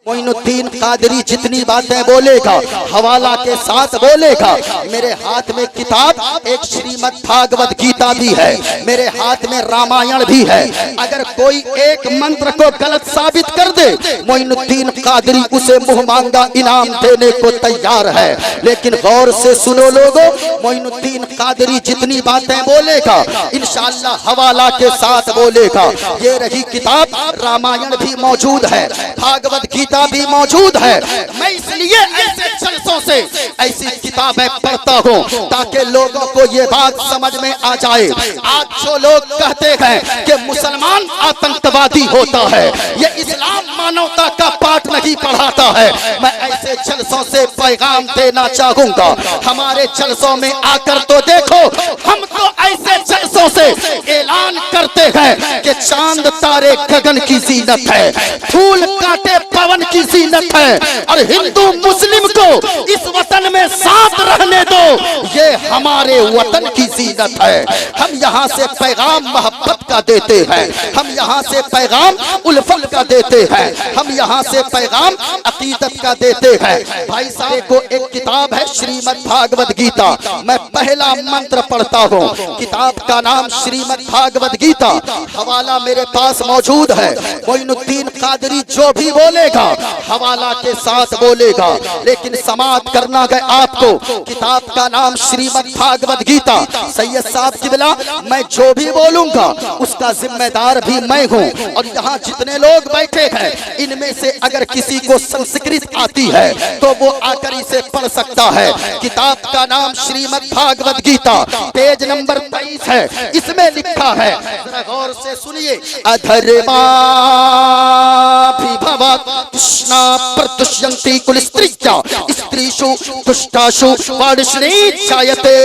मोइनुद्दीन कादरी जितनी बातें बोलेगा हवाला के साथ बोलेगा। मेरे हाथ में किताब एक श्रीमद् भागवत गीता भी है, मेरे हाथ में रामायण भी है। अगर कोई एक मंत्र को गलत साबित कर दे, मोइनुद्दीन कादरी उसे मुंह मांगा इनाम देने को तैयार है। लेकिन गौर से सुनो लोगों, मोइनुद्दीन कादरी जितनी बातें बोलेगा इंशाअल्लाह हवाला के साथ बोलेगा। ये रही किताब, रामायण भी मौजूद है, भागवत गीता भी मौजूद है। मैं इसलिए ऐसे जलसों से ऐसी किताबें पढ़ता हूँ ताकि लोगों को ये बात समझ में आ जाए। आज जो लोग कहते हैं कि मुसलमान आतंकवादी होता है, ये इस्लाम मानवता का पाठ नहीं पढ़ाता है, मैं ऐसे जलसों से पैगाम देना चाहूंगा। हमारे जलसों में आकर तो देखो, हम तो ऐसे जलसों से ऐलान करते हैं कि चांद तारे गगन की जीनत है, फूल कांटे पवन की जीनत है, और हिंदू मुस्लिम को इस वतन में साथ रहने दो, ये हमारे वतन की जीनत है। हम यहाँ से पैगाम मोहब्बत का देते हैं, हम यहाँ से पैगाम उल्फत का देते हैं, हम यहाँ से पैगाम अकीदत का देते हैं। भाई साहब को एक किताब है श्रीमद् भागवत गीता, मैं पहला मंत्र पढ़ता हूँ। किताब का नाम श्रीमद् भागवत गीता, हवाला मेरे पास मौजूद है। मोइनुद्दीन कादरी जो भी बोलेगा हवाला के साथ बोलेगा, लेकिन समाप्त करना है आपको। किताब का नाम श्रीमद् भागवत गीता। सैयद साहब किबला, मैं जो भी बोलूंगा उसका जिम्मेदार भी मैं हूँ। और यहाँ जितने लोग बैठे हैं इनमें से अगर किसी को संस्कृत आती है तो वो आकर इसे पढ़ सकता है। किताब का नाम श्रीमद् भागवत गीता, पेज नंबर 23 है। इसमें लिखा है, जरा गौर से सुनिए। अधर्मा कृष्णा प्रतुष्यन्ति कुलस्त्रीजा स्त्रीषु दुष्टाषु वार्ष्णी जायते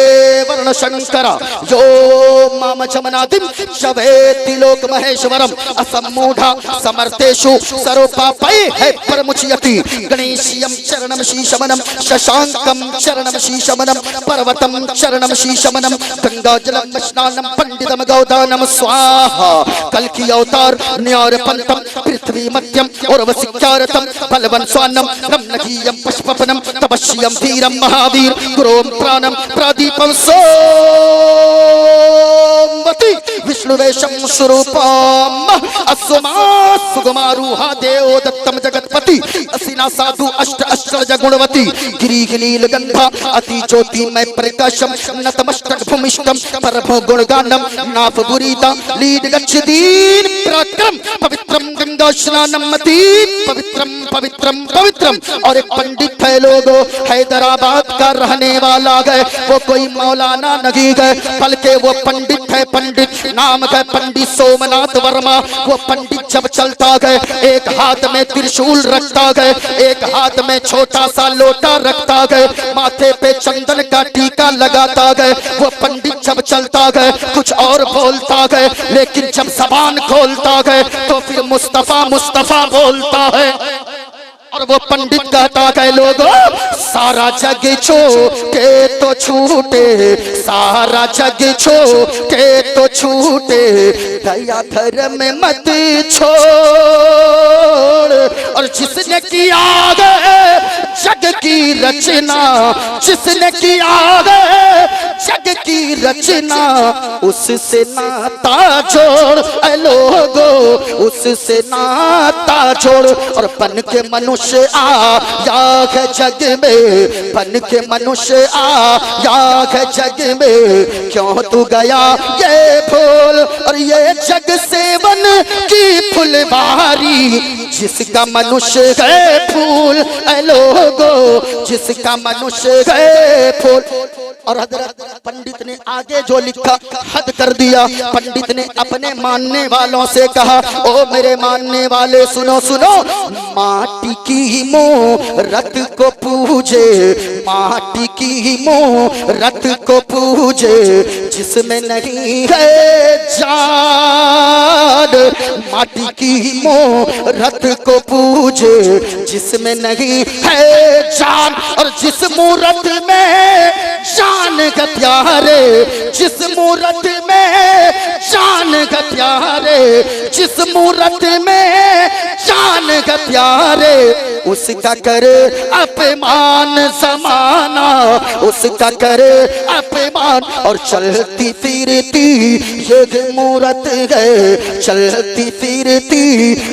वर्णशंकर यो मामचमनादिं शवेति लोक महेश्वरम असम्मूढ़ा समर्थेषु सर्वपापैः प्रमुच्यति गणेशियं चरणं शीशमनं शशांकं चरणं शीशमनं पर्वतं चरणं शीशमनं गंगाजलं स्नानं पंडितम गौदानं स्वाहा। कल की अवतार न्यारपंतम पृथ्वी मध्यम और वसिक्यारतम बलवन स्वानम रमनगीयम पुष्पपनम तपस्यम धीरम महावीर गुरोम प्राणम प्रदीपम सोमवती विष्णुवेशम स्वरूपम अस्मा सुगमारूहा देव दत्तम जगतपति असिना साधु अष्ट अष्टज गुणवती गिरिगिनील गंधा अति ज्योतिमय प्रकाशम नतमस्तक भूमिष्ठम परभो गुणगानम नाफ बुरीता लीड गच्छदीन पराक्रम पवित्रम गंगा स्नानम मति पवित्रम पवित्रम पवित्रम। और एक पंडित है लोगों, हैदराबाद का रहने वाला है, वो कोई मौलाना नहीं है बल्कि वो पंडित है। पंडित नाम है पंडित सोमनाथ वर्मा। वो पंडित जब चलता है एक हाथ में त्रिशूल रखता है, एक हाथ में छोटा सा लोटा रखता है, माथे पे चंदन का टीका लगाता है। वो पंडित जब चलता है कुछ और बोलता है, लेकिन जब जबान खोलता है तो फिर मुस्तफा मुस्तफा बोलता है। और वो पंडित कहता है लोगों, सारा जग छोटे तो छूटे, सारा जग छोटे तो छूटे, दया धर्म मत छोड़। और जिसने किया जग की रचना, जिसने किया जग की रचना, उससे नाता जोड़ लोगो, उससे नाता जोड़। और बन के मनुष्य आया है जग में, बन के मनुष्य आया है जग में, क्यों तू गया ये भूल। और ये जग सेवन की फुलवारी, जिसका मनुष्य है फूल लोगो, जिसका मनुष्य है फूल। और हजरत पंडित ने आगे जो लिखा हद कर दिया। पंडित ने अपने मानने वालों से कहा, ओ मेरे मानने वाले सुनो सुनो, माटी की मूरत को पूजे, माटी की मूरत को पूजे, जिसमें नहीं है जान, माटी की मूरत को पूजे, जिसमें नहीं है जान। और जिस मूरत में जान का प्यारे, जिस मूरत में जान का प्यारे, जिस मूरत में जान का प्यारे, उसका करे अपमान जमाना, उसका करे अपमान। और चलती फिरती ये मूरत गए, चलती फिरती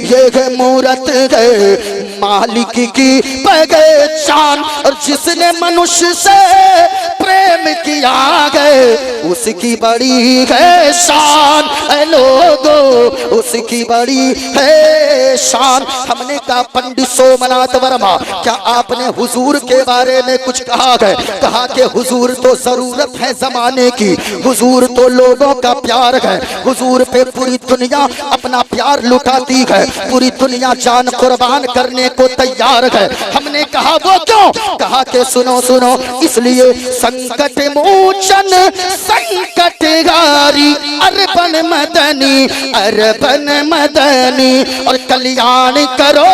ये मूरत गए, मालिक की पहचान। और जिसने मनुष्य से प्रेम किया गए उसकी बड़ी है शान, ऐ लोगो उसकी बड़ी है शान। हमने कहा पंडित सोमनाथ वर्मा, क्या आपने हुजूर के बारे में कुछ कहा है? कहा कि हुजूर तो जरूरत है जमाने की, हुजूर तो लोगों का प्यार है, हुजूर पे पूरी दुनिया अपना प्यार लुटाती है, पूरी दुनिया जान कुर्बान करने को तैयार है। हमने कहा वो क्यों? कहा कि सुनो सुनो, इसलिए संकट मोचन संकट गारी अरबन मदनी, अरबन मदनी। और कल्याण करो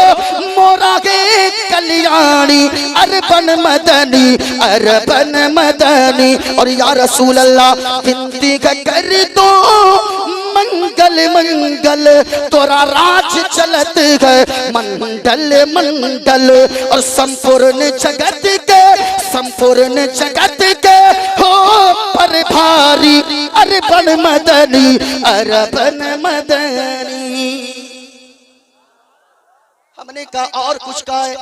मोरा गे कल्याणी, अरबन मदनी, अरबन मदनी। और या रसूल अल्लाह विनती कर दो मंगल मंगल, तोरा राज चलत है मंडल मंडल। और संपूर्ण जगत के, संपूर्ण जगत के हो पर भारी अरबन मदनी, अरबन मदनी। हमने कहा और कुछ कहा है?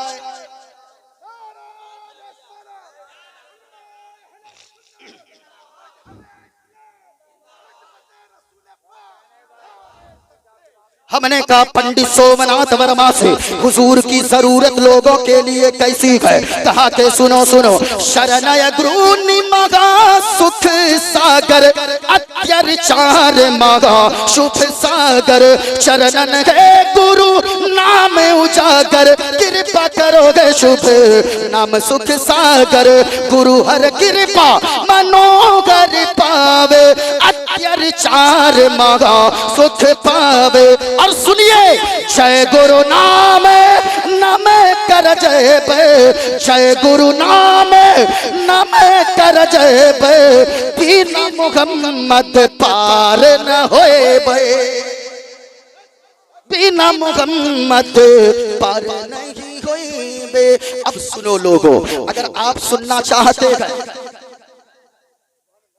हमने कहा पंडित सोमनाथ वर्मा से हुजूर की जरूरत लोगों के लिए कैसी है? कहा के सुनो सुनो, शरणय गुरु निमगा सुख सागर, अत्याचार मगा शुभ सागर। चरणन है गुरु नाम उजागर, कृपा करोगे शुभ नाम सुख सागर। गुरु हर कृपा मनोगर पावे, अत्याचार मगा सुख पावे। और सुनिए, जय गुरु नाम नम कर जय बे, जय गुरु नाम नम कर जय बे, बिना मुहम्मद पार न होए बे, बिना मुहम्मद पार नहीं होए बे। अब सुनो लोगों, अगर आप सुनना चाहते हैं,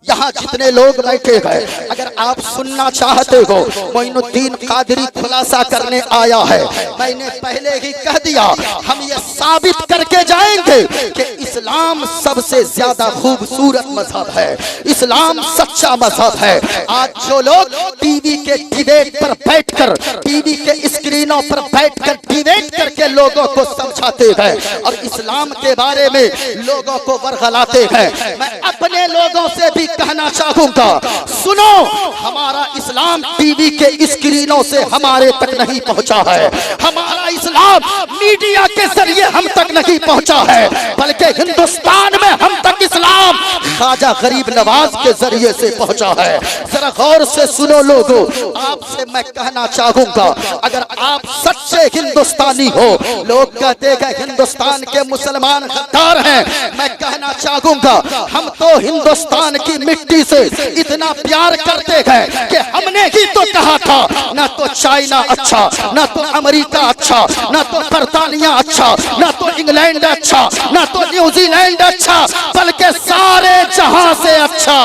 यहाँ जितने लोग बैठे हैं, अगर आप सुनना चाहते हो, मोइनुद्दीन कादरी खुलासा करने आया है। मैंने पहले ही कह दिया, हम ये साबित करके जाएंगे कि इस्लाम सबसे ज्यादा खूबसूरत मजहब है, इस्लाम सच्चा मजहब है। आज जो लोग टीवी के डिबेट पर बैठकर, टीवी के स्क्रीनों पर बैठकर डिबेट करके लोगों को समझाते हैं और इस्लाम के बारे में लोगों को वर्गलाते हैं, मैं अपने लोगों से भी कहना चाहूंगा, सुनो, हमारा इस्लाम टीवी के स्क्रीनों से हमारे तक नहीं पहुंचा है, हमारा इस्लाम मीडिया के जरिए हम तक नहीं पहुंचा है, बल्कि हिंदुस्तान में हम तक इस्लाम ख्वाजा गरीब नवाज के जरिए से पहुंचा है। जरा गौर से सुनो लोगों, आपसे मैं कहना चाहूंगा, अगर आप सच्चे हिंदुस्तानी हो, लोग कहते हैं हिंदुस्तान के मुसलमान गद्दार हैं, मैं कहना चाहूंगा, हम तो हिंदुस्तान की मिट्टी से इतना प्यार करते हैं कि हमने ही तो कहा था, ना तो चाइना अच्छा, ना तो अमेरिका अच्छा, ना तो बर्तानिया अच्छा, ना तो इंग्लैंड अच्छा, ना तो न्यूजीलैंड अच्छा, बल्कि सारे जहां से अच्छा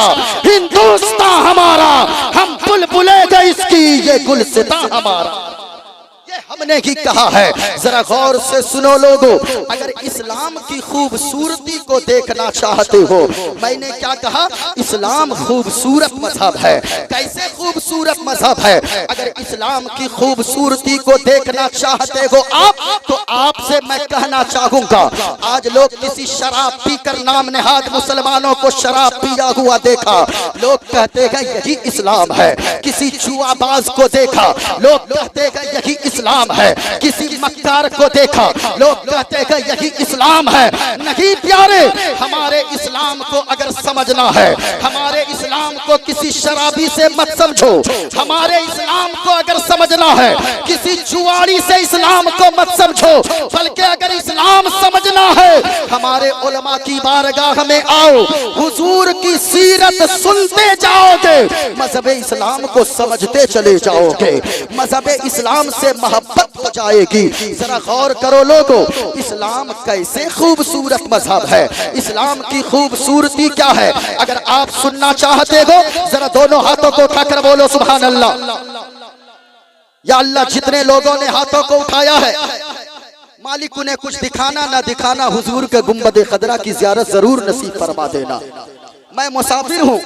हिंदुस्तान हमारा, हम बुलबुले गए इसकी, ये गुलसिता हमारा, हमने ही कहा है। जरा गौर से सुनो लोगों, अगर इस्लाम की खूबसूरती को देखना चाहते हो, मैंने क्या कहा, इस्लाम खूबसूरत मजहब है। कैसे खूबसूरत मजहब है? अगर इस्लाम की खूबसूरती को देखना चाहते हो आप, तो आपसे मैं कहना चाहूंगा, आज लोग किसी शराब पीकर नाम नेहाद मुसलमानों को शराब पिया हुआ देखा, लोग कहते हैं यही इस्लाम है। किसी जुआबाज को देखा, लोग कहते हैं यही इस्लाम है। किसी मक्कार को देखा, लोग कहते हैं यही इस्लाम है। नहीं प्यारे, हमारे इस्लाम को अगर समझना है, हमारे इस्लाम को किसी शराबी से मत समझो, हमारे इस्लाम को अगर समझना है, किसी जुआरी से इस्लाम को मत समझो, बल्कि अगर इस्लाम समझना है हमारे उलमा की बारगाह में आओ, हुजूर की सीरत सुनते जाओगे, मजहब इस्लाम को समझते चले जाओगे, मजहब इस्लाम से मोहब्बत हो जाएगी। जरा गौर करो लोगों, इस्लाम कैसे खूबसूरत मजहब है, इस्लाम की खूबसूरती क्या है। अगर आप सुनना चाहते हो जरा दोनों हाथों को उठाकर बोलो सुभान अल्लाह। या अल्लाह, जितने लोगों ने हाथों को उठाया है, मालिक उन्हें कुछ दिखाना ना दिखाना हुजूर के गुंबद खदरा की ज़ियारत जरूर नसीब फरमा देना। मैं मुसाफिर हूँ,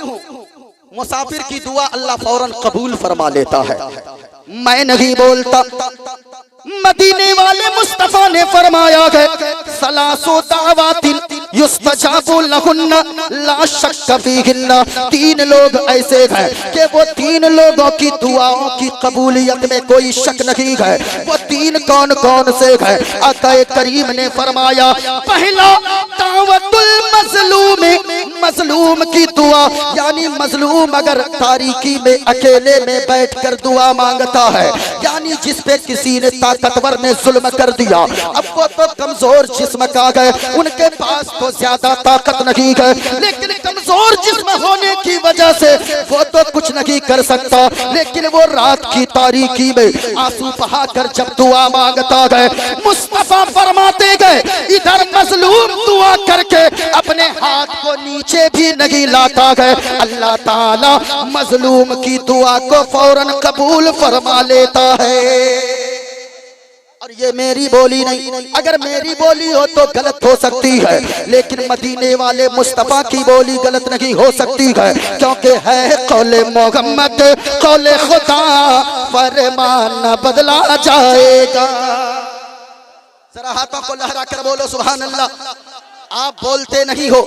मुसाफिर की दुआ अल्लाह फौरन कबूल फरमा लेता है। मैं नहीं बोलता, मदीने वाले मुस्तफा ने फरमाया है सलासो दावातिन युस्तजाबु लहुन्ना ला शक्क फीहिन्ना। तीन लोग ऐसे हैं कि वो तीन लोगों की दुआओं की कबूलियत में कोई शक नहीं है। वो तीन कौन कौन से हैं? आका करीम ने फरमाया, पहला दावतुल मजलूम, मजलूम की दुआ, यानी मजलूम अगर तारीकी में अकेले में बैठकर दुआ मांगता है, यानी जिस पे किसी ने ताकतवर ने जुल्म कर दिया, अब वो तो कमजोर जिस्म का है, उनके पास तो ज्यादा ताकत नहीं है, लेकिन कमजोर जिस्म होने की वजह से वो तो कुछ नहीं कर सकता, लेकिन वो रात की तारीकी में आंसू बहाकर जब दुआ मांगता है, मुस्तफा फरमाते गए इधर मजलूम दुआ करके अपने हाथ को नीचे भी नहीं लाता है, अल्लाह ताला मजलूम की दुआ को फौरन कबूल फरमा लेता है। और ये मेरी बोली नहीं, अगर मेरी बोली हो तो गलत हो सकती है, लेकिन मदीने वाले मुस्तफा की बोली गलत नहीं हो सकती है, क्योंकि है कौले मोहम्मद कौले खुदा, फरमान बदला जाएगा। जरा हाथों को लहरा कर बोलो सुभान अल्लाह। आप बोलते नहीं हो।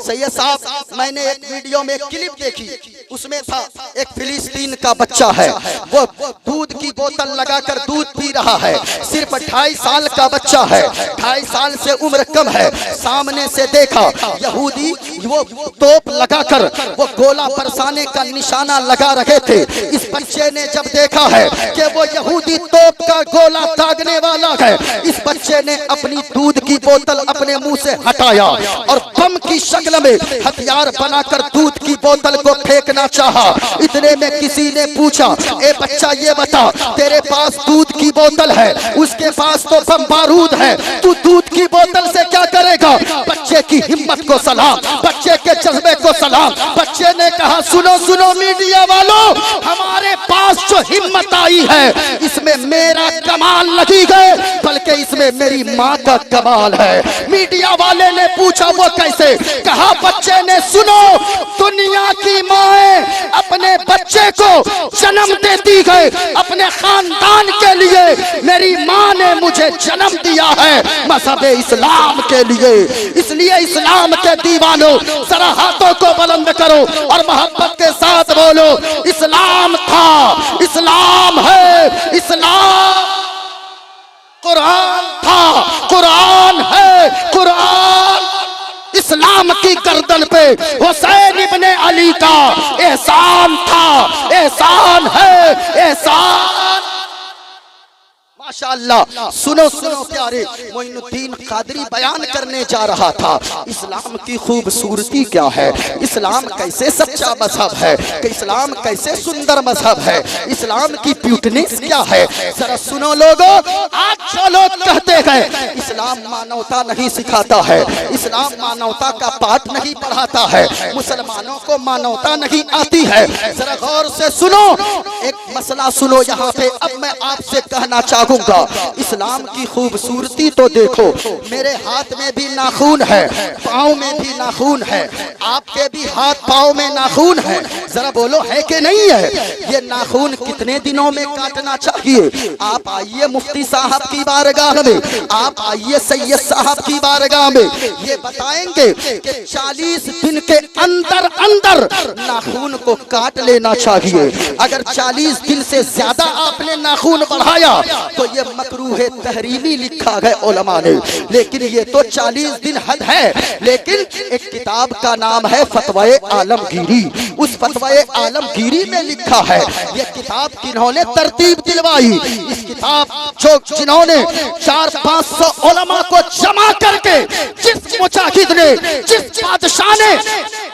सैयद साहब, मैंने एक वीडियो में एक क्लिप देखी, उसमें था एक फिलिस्तीन का बच्चा है, वो दूध की बोतल लगाकर दूध पी रहा है, सिर्फ 2.5 साल का बच्चा है, 2.5 साल से उम्र कम है। सामने से देखा यहूदी वो तोप लगाकर वो गोला बरसाने का निशाना लगा रहे थे। इस बच्चे ने जब देखा है कि वो यहूदी तोप का गोला दागने वाला है, इस बच्चे ने अपनी दूध की बोतल अपने मुंह से हटा और बम की शक्ल में हथियार बनाकर दूध की बोतल को फेंकना चाहा। इतने में किसी ने पूछा, ए बच्चा ये बता, तेरे पास दूध की बोतल है, उसके पास तो बम बारूद है, तू दूध की बोतल से क्या करेगा? बच्चे की हिम्मत को सलाम, बच्चे के जज्बे को सलाम। बच्चे ने कहा, सुनो सुनो मीडिया वालों, हमारे पास जो हिम्मत आई है इसमें मेरा कमाल नहीं है, बल्कि इसमें मेरी माँ का कमाल है। मीडिया वाले ने पूछा वो कैसे? कहा बच्चे ने, सुनो, दुनिया की माएं अपने बच्चे को जन्म देती है अपने खानदान के लिए, मेरी माँ ने मुझे जन्म दिया है मजहब इस्लाम के लिए। इसलिए इस्लाम के दीवानों जरा हाथों को बुलंद करो और मोहब्बत के साथ बोलो, इस्लाम था, इस्लाम है, इस्लाम कुरान था, कुरान है, कुरान। इस्लाम की गर्दन पे हुसैन इब्ने अली का एहसान था, एहसान है, एहसान। माशाअल्लाह, सुनो सुनो प्यारे, मोइनुद्दीन कादरी बयान करने जा रहा था इस्लाम की खूबसूरती क्या है, इस्लाम कैसे सच्चा मजहब है, कि इस्लाम कैसे सुंदर मजहब है, इस्लाम की ब्यूटीनेस क्या है। जरा सुनो लोगों, आज जो लोग कहते हैं इस्लाम मानवता नहीं सिखाता है, इस्लाम मानवता का पाठ नहीं पढ़ाता है, मुसलमानों को मानवता नहीं आती है, जरा गौर से सुनो, एक मसला सुनो यहाँ पे। अब मैं आपसे कहना चाहूँ, इस्लाम की खूबसूरती तो देखो, मेरे हाथ में भी नाखून है, पाँव में भी नाखून है, आपके भी हाथ पाँव में नाखून है, जरा बोलो है कि नहीं है? ये नाखून कितने दिनों में काटना चाहिए? आप आइए मुफ्ती साहब की बारगाह में, आप आइए सैयद साहब की बारगाह में, ये बताएंगे कि 40 दिन के अंदर अंदर नाखून को काट लेना चाहिए। अगर 40 दिन से ज्यादा आपने नाखून बढ़ाया तो ये मकरूह तहरीमी लिखा है उलमा ने, लेकिन ये तो 40 दिन हद है। लेकिन एक किताब का नाम है फतवाए आलमगीरी, उस फतवाए आलमगीरी में लिखा है, ये किताब किन्होंने तरतीब दिलवाई, इस किताब जो जिन्होंने 400-500 उलमा को जमा करके जिस मुजाहिद ने, जिस बादशाह ने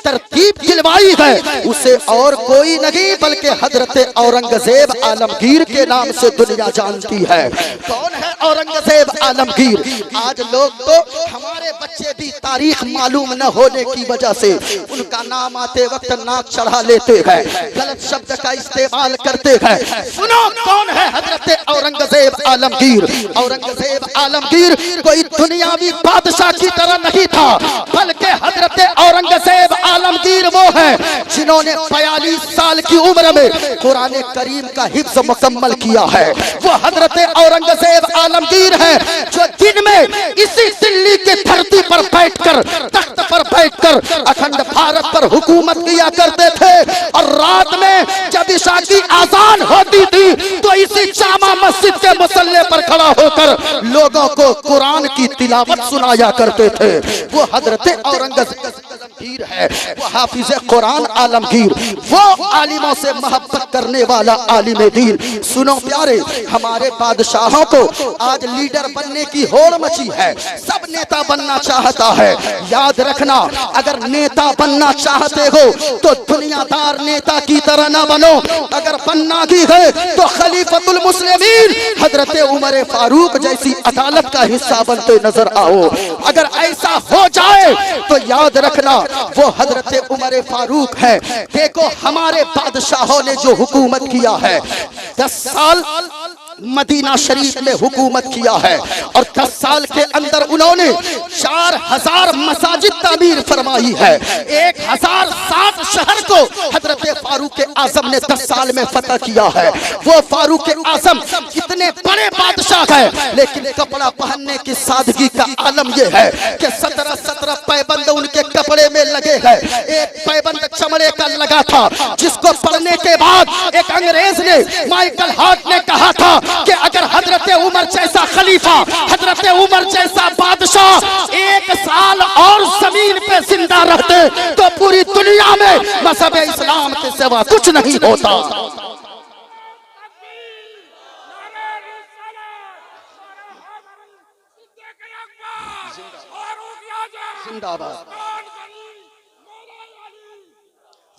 तरतीब दिलवाई है, उसे और कोई नहीं बल्कि हजरत औरंगजेब आलमगीर के नाम से दुनिया जानती है। कौन है औरंगजेब आलमगीर? आज लोग तो, हमारे बच्चे भी तारीख मालूम न होने की वजह से उनका नाम आते वक्त नाक चढ़ा लेते हैं, गलत शब्द का इस्तेमाल करते हैं। सुनो कौन है हजरत औरंगजेब आलमगीर। औरंगजेब आलमगीर कोई दुनियावी बादशाह की तरह नहीं था, बल्कि हजरत औरंगजेब आलमगीर वो है जिन्होंने 42 साल की उम्र में कुरान करीम का हिफ्ज मुकम्मल किया है। वो हजरत औरंगजेब आलमगीर है जो दिन में इसी दिल्ली की धरती पर बैठकर, तख्त पर बैठकर अखंड भारत पर हुकूमत किया करते थे, और रात में जब इशा की आजान होती थी तो इसी जामा मस्जिद के मुसल्ले पर खड़ा होकर लोगों को कुरान की तिलावत सुनाया करते थे। वो हजरत औरंगजेब है, वो हाफिज कुरान आलमगीर, वो आलिमों से मोहब्बत करने वाला आलिम दीन। सुनो प्यारे, हमारे बादशाहों को आज लीडर बनने की होड़ मची है, सब नेता बनना चाहता है। याद रखना, अगर नेता बनना चाहते हो तो दुनियादार नेता की तरह ना बनो, अगर बनना ही है तो खलीफतुल मुस्लिमीन हजरत उमर फारूक जैसी अदालत का हिस्सा बनते नजर आओ। अगर ऐसा हो जाए तो याद रखना वो हजरत उमर फारूक है। देखो हमारे बादशाहों ने जो हुकूमत किया है, 10 साल मदीना शरीफ में हुकूमत किया है, और 10 साल के अंदर उन्होंने 4000 मसाजिद तामीर फरमाई है। 1060 शहर को हजरत फारूक आजम ने 10 साल में फतह किया है। वो फारूक आजम कितने बड़े बादशाह है, लेकिन कपड़ा पहनने की सादगी का आलम यह है कि 17 पैबंद उनके कपड़े में लगे हैं। एक पैबंद चमड़े का लगा था, जिसको पढ़ने के बाद एक अंग्रेज ने, माइकल हार्ट ने कहा था कि अगर हजरत उमर जैसा खलीफा, हजरत उमर जैसा बादशाह 1 साल और जमीन पे जिंदा रहते तो पूरी दुनिया में मज़हब इस्लाम के सिवा कुछ नहीं होता। जिंदाबाद।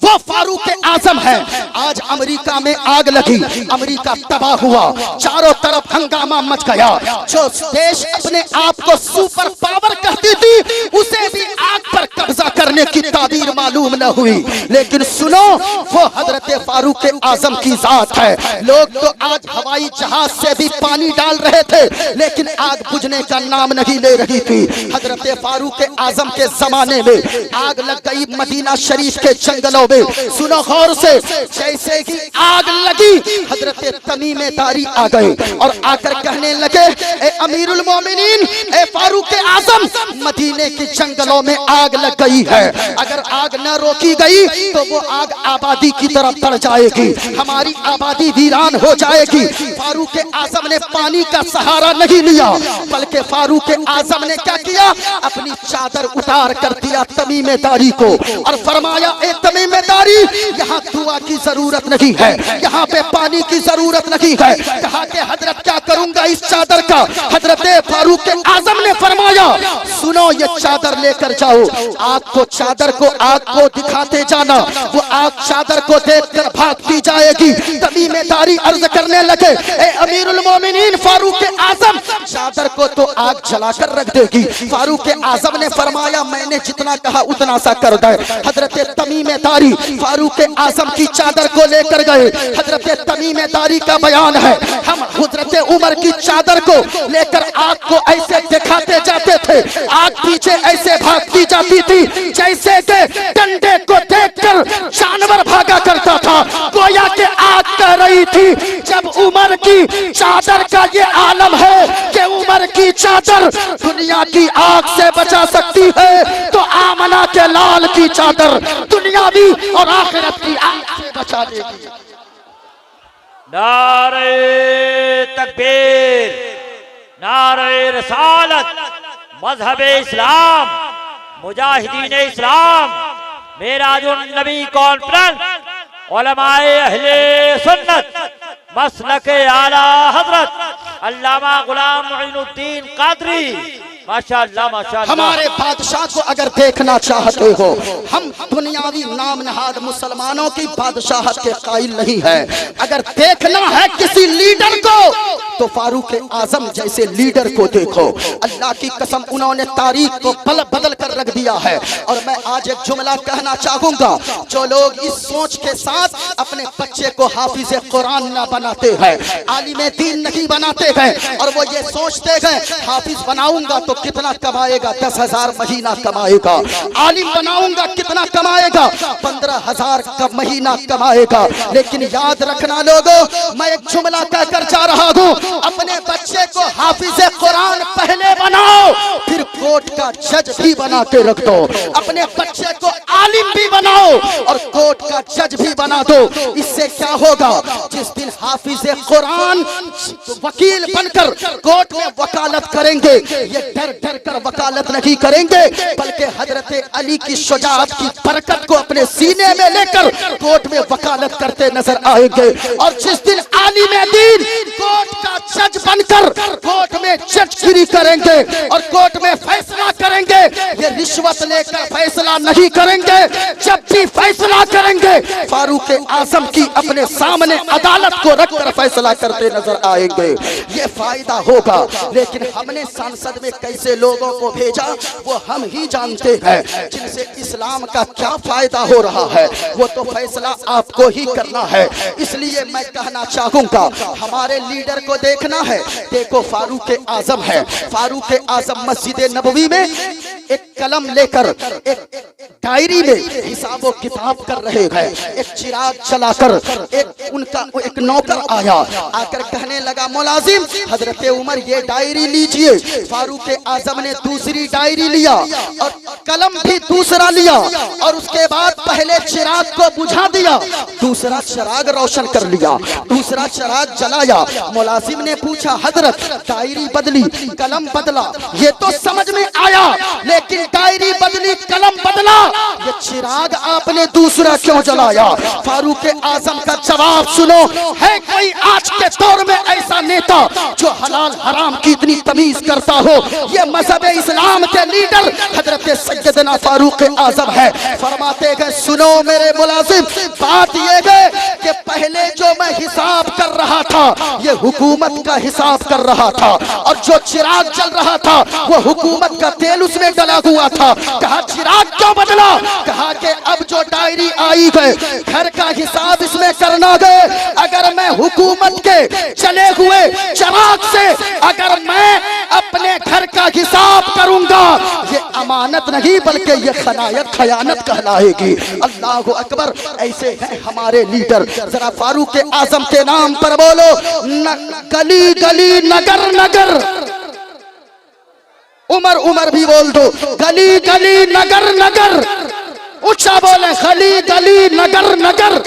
वो फारूक आजम है। आज अमेरिका में आग लगी, अमेरिका तबाह हुआ, चारों तरफ हंगामा मच गया। जो देश अपने आप को सुपर पावर कहती थी, उसे भी आग पर कब्जा करने की ताबीर मालूम न हुई। लेकिन सुनो, वो हजरत फारूक आजम की जात है। लोग तो आज हवाई जहाज से भी पानी डाल रहे थे, लेकिन आग बुझने का नाम नहीं ले रही थी। हजरत फारूक आजम के जमाने में आग लग गई मदीना शरीफ के जंगलों में। सुनो गौर से, जैसे ही आग लगी हजरत तमीम दारी आ गए और आकर कहने लगे, ए अमीरुल मोमिनीन, ए फारूक आजम, मदीने के जंगलों में आग लग गई है। अगर आग न रोकी गई तो वो आग आबादी की तरफ बढ़ जाएगी, हमारी आबादी वीरान हो जाएगी। फारूक आजम ने पानी का सहारा नहीं लिया, बल्कि फारूक आजम ने क्या किया, अपनी चादर उतार कर दिया तमीम दारी को और फरमाया, ए तमीम दारी, यहाँ दुआ की जरूरत नहीं है, यहाँ पे पानी की जरूरत नहीं है। कहा कि हजरत क्या करूंगा इस चादर का? हजरत फारूक आजम ने फरमाया, सुनो, ये चादर लेकर जाओ, चादर को आग को दिखाते जाना, वो आग चादर को देखकर भागती जाएगी। तमीम दारी अर्ज करने लगे, ए अमीरुल मोमिनीन फारूक आजम, चादर को तो आग जलाकर रख देगी। फारूक आजम ने फरमाया, मैंने जितना कहा उतना सा कर दे। हजरत तमीम दारी फारूक आजम की चादर को लेकर गए। हजरत तमीम दारी का बयान है, हम हजरत उमर की चादर को लेकर आग को ऐसे दिखाते जाते थे, आग पीछे ऐसे भागती जाती थी जैसे कि डंडे को देखकर जानवर भागा करता था। गोया के आग कह रही थी, जब उमर की चादर का ये आलम है कि उमर की चादर दुनिया की आग से बचा सकती है, तो आमना के लाल की चादर दुनियावी और आखिरत की आग से बचा देगी। नारे तकबीर, नारे रसालत, मजहब इस्लाम, मुजाहिदीन इस्लाम, मेराजुन नबी कॉन्फ्रेंस, उलमाए अहले सुन्नत, मसलक आला हजरत अल्लामा गुलाम मुईनुद्दीन कादरी माशाअल्लाह माशाअल्लाह। हमारे बादशाह को अगर देखना चाहते हो, हम दुनियावी नाम नहाद मुसलमानों की बादशाहत के कायल नहीं है। अगर देखना है किसी लीडर को तो फारूक आजम जैसे लीडर को देखो। अल्लाह की कसम उन्होंने तारीख को बदल कर रख दिया है। और मैं आज एक जुमला कहना चाहूंगा, जो लोग इस सोच के साथ अपने बच्चे को हाफिज कुरान ना बनाते हैं, आलिम दीन नहीं बनाते हैं, और वो ये सोचते हैं हाफिज बनाऊंगा तो कितना कमाएगा, 10,000 महीना कमाएगा, आलिम बनाऊंगा कितना कमाएगा, 15,000 का महीना कमाएगा। लेकिन याद रखना लोगों, मैं एक जुमला कहकर जा रहा हूँ, अपने बच्चे को हाफिज कुरान पहले बनाओ, फिर कोर्ट का जज भी बना के रख दो। अपने बच्चे को आलिम भी बनाओ और कोर्ट का जज भी बना दो। इससे क्या होगा, जिस दिन हाफिज कुरान वकील बनकर कोर्ट में वकालत करेंगे, ये डर डर कर वकालत नहीं करेंगे, बल्कि हजरत अली की शुजाअत की बरकत को अपने सीने में लेकर कोर्ट में वकालत करते नजर आएंगे। और जिस दिन आलिम दीन कोर्ट का जज बनकर कोर्ट में जजगिरी करेंगे और कोर्ट में फैसला करेंगे, ये रिश्वत लेकर फैसला नहीं करेंगे। जब भी फैसला करेंगे फारूक आजम की अपने सामने अदालत को रखकर फैसला करते नजर आएंगे। ये फायदा होगा। लेकिन हमने संसद में कैसे लोगों को भेजा वो हम ही जानते हैं। जिनसे इस्लाम का क्या फायदा हो रहा है वो तो फैसला आपको ही करना है। इसलिए मैं कहना चाहूंगा, हमारे लीडर को देखना है, देखो फारूक आजम है। फारूक आजम मस्जिद नबवी में एक कलम लेकर एक डायरी में हिसाब किताब कर रहे हैं। एक चिराग चलाकर एक नौकर आया, आकर कहने लगा, मुलाजिम हजरत उमर ये डायरी लीजिए। फारूक आजम ने दूसरी डायरी लिया और कलम भी दूसरा लिया और उसके बाद पहले चिराग को बुझा दिया, दूसरा चिराग रोशन कर लिया, दूसरा चिराग जलाया। मुलाजिम ने पूछा, हजरत डायरी बदली, कलम बदला, ये तो समझ में आया, लेकिन डायरी बदली, कलम बदला, ये चिराग आपने दूसरा क्यों जलाया? फारूक आजम का जवाब सुनो। है कोई आज के दौर में ऐसा नेता जो हलाल हराम की इतनी तमीज करता हो? ये मजहब इस्लाम के लीडर हजरत सैयदना फारूक आजम है। फरमाते हैं, सुनो मेरे मुलाजिम, बात ये है कि पहले जो मैं हिसाब कर रहा था ये हुकूमत का हिसाब कर रहा था, और जो चिराग जल रहा था वो हुकूमत का तेल उसमें डला हुआ था। कहा चिराग क्यों बदला? कहा कि अब जो डायरी आई है घर का हिसाब इसमें करना है। अगर मैं हुकूमत के चले हुए चिराग से अगर मैं अपने घर का हिसाब करूंगा, ये अमानत नहीं बल्कि ये खयानत कहलाएगी। अल्लाह अकबर। ऐसे हैं हमारे लीडर। जरा फारूक आजम के नाम पर बोलो, गली गली नगर नगर। उमर उमर भी बोल दो, गली गली नगर नगर। ऊंचा बोले, गली गली नगर नगर।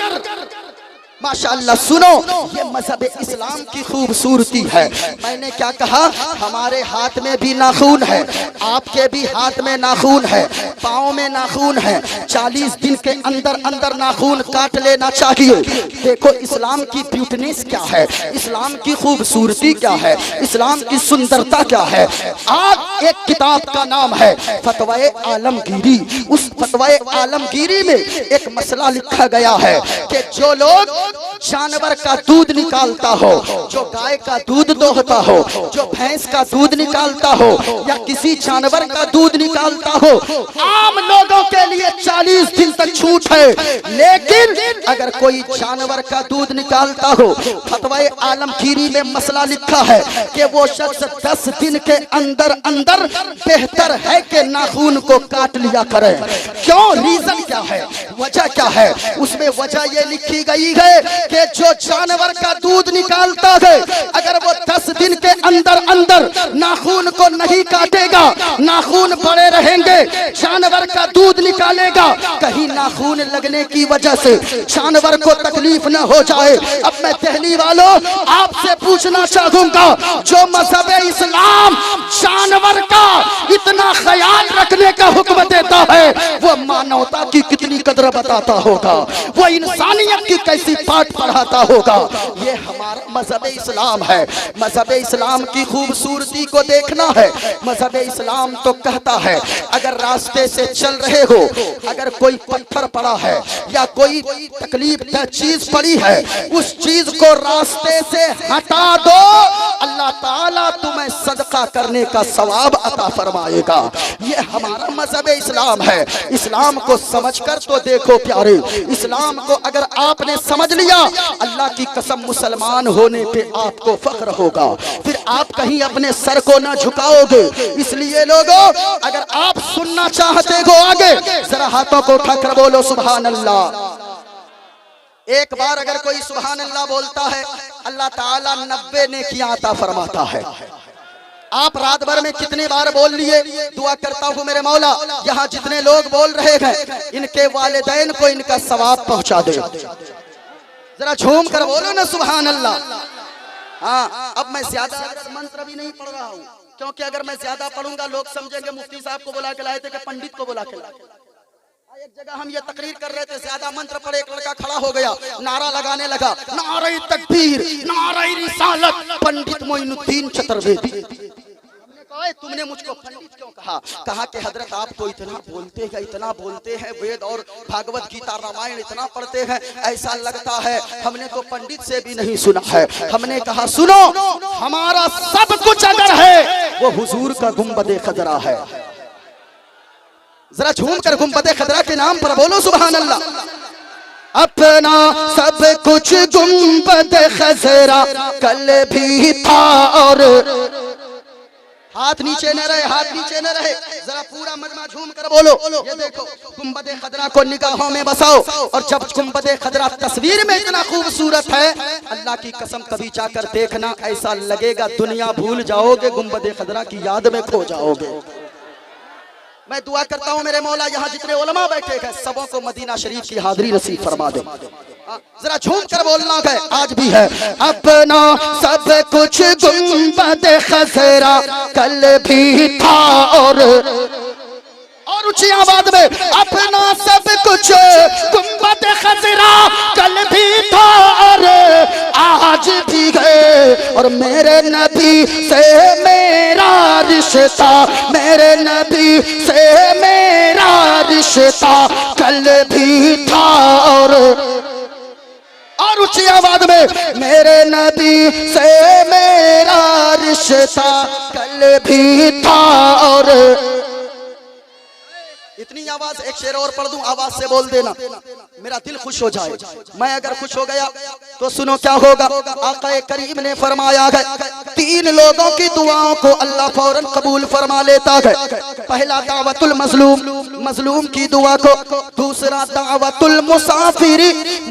माशाअल्लाह। सुनो, ये मजहब इस्लाम की खूबसूरती है। मैंने क्या कहा, हमारे हाथ में भी नाखून है, आपके भी हाथ में नाखून है, पाँव में नाखून है। 40 दिन के अंदर अंदर नाखून काट लेना चाहिए। देखो इस्लाम की ब्यूटीनेस क्या है, इस्लाम की खूबसूरती क्या है, इस्लाम की सुंदरता क्या है। आज एक किताब का नाम है फतवाए आलमगीरी। उस फतवाए आलमगीरी में एक मसला लिखा गया है कि जो लोग जानवर का दूध निकालता हो, जो गाय का दूध दोहता हो, जो भैंस का दूध निकालता हो या किसी जानवर का दूध निकालता हो, आम लोगों के लिए 40 दिन तक छूट है। लेकिन अगर कोई जानवर का दूध निकालता हो, फतवाए आलमगीरी में मसला लिखा है कि वो शख्स 10 दिन के अंदर अंदर बेहतर है कि नाखून को काट लिया करे। क्यों? रीजन क्या है, वजह क्या है? उसमें वजह ये लिखी गई है कि जो जानवर का दूध निकालता है, अगर वो 10 दिन के अंदर अंदर नाखून को नहीं काटेगा, नाखून बड़े रहेंगे, जानवर का दूध निकालेगा, कहीं नाखून लगने की वजह से जानवर को तकलीफ न हो जाए। अब मैं दिल्ली वालों आपसे पूछना चाहूंगा, जो मजहब इस्लाम जानवर का इतना ख्याल रखने काटने का हुक्म देता है, वो मानवता की कितनी कदर बताता होगा, वो इंसानियत की कैसी पाठ पढ़ाता होगा। ये हमारा मजहब इस्लाम है। मजहब इस्लाम की खूबसूरती को देखना है। मजहब इस्लाम तो कहता है अगर रास्ते से चल रहे हो, अगर कोई पत्थर पड़ा है या कोई तकलीफ का चीज पड़ी है, उस चीज को रास्ते से हटा दो, अल्लाह ताला तुम्हें सदका करने का सवाब अता फरमाएगा। ये हमारा मजहब इस्लाम है। इस्लाम को समझकर तो देखो प्यारे, इस्लाम को अगर आपने समझ लिया, अल्लाह की कसम मुसलमान होने पे आपको फख्र होगा, फिर आप कहीं अपने सर को ना झुकाओगे। इसलिए लोगों, अगर आप सुनना चाहते हो आगे, जरा हाथों को उठाकर बोलो सुभान अल्लाह। एक बार अगर कोई सुभान अल्लाह बोलता है, अल्लाह ताला 90 नेकियां अता फरमाता है। आप रात भर में कितनी बार बोल लिए? दुआ करता हूँ मेरे मौला, यहाँ जितने लोग बोल रहे हैं, इनके वालिदैन को इनका सवाब पहुंचा दे। जरा झूम कर बोलो ना सुभान अल्लाह। हाँ, अब मैं ज्यादा मंत्र भी नहीं पढ़ रहा हूँ, क्योंकि अगर मैं ज्यादा पढ़ूंगा लोग समझेंगे मुफ्ती साहब को बुला के लाए थे कि पंडित को बुला के लाए। एक जगह हम ये तकरीर कर रहे थे, ज्यादा मंत्र पढ़े, एक लड़का खड़ा हो गया, नारा लगाने लगा, नारे तकबीर, नारे रिसालत, पंडित मोइनुद्दीन चतुर्वेदी। हमने कहा तुमने मुझको पंडित क्यों कहा? कहा कि हजरत आप तो इतना बोलते हैं, वेद और भागवत गीता रामायण इतना पढ़ते हैं, ऐसा लगता है हमने तो पंडित से भी नहीं सुना है। हमने कहा सुनो, हमारा सब कुछ अगर है वो हुजूर का गुंबदे खजरा है। जरा झूम कर गुंबदे खजरा के नाम पर बोलो सुभान अल्लाह। अपना सब कुछ गुंबदे खजरा कल भी था, और हाथ नीचे न रहे, हाथ नीचे न रहे, जरा पूरा मजमा झूम कर बोलो। ये देखो गुंबदे खजरा को निगाहों में बसाओ, और जब गुंबदे खजरा तस्वीर में इतना खूबसूरत है, अल्लाह की कसम कभी जाकर देखना, ऐसा लगेगा दुनिया भूल जाओगे, गुंबदे खजरा की याद में खो जाओगे। मैं दुआ करता हूँ मेरे मौला, यहाँ जितने उलमा बैठे हैं सबों को मदीना शरीफ की हाजिरी नसीब फरमा दे। जरा झूम कर बोलना है, आज भी है। अपना सब कुछ गुंबद खजरा कल भी था, और ऊंची आवाज में, अपना सब कुछ गुंबद खजरा कल भी था और आज भी है, और मेरे नबी से मेरा रिश्ता, मेरे नबी से मेरा रिश्ता कल भी था, और ऊंची आवाज में, मेरे नबी से मेरा रिश्ता कल भी था, और इतनी आवाज, एक शेर और पढ़ दूं, आवाज से बोल देना, मेरा दिल खुश हो जाए। मैं अगर खुश हो गया तो सुनो क्या होगा। आका करीम ने फरमाया है, 3 लोगों की दुआओं को अल्लाह फौरन कबूल फरमा लेता है। पहला दावतुल मजलूम, मजलूम की दुआ को। दूसरा दावतुल मुसाफिर,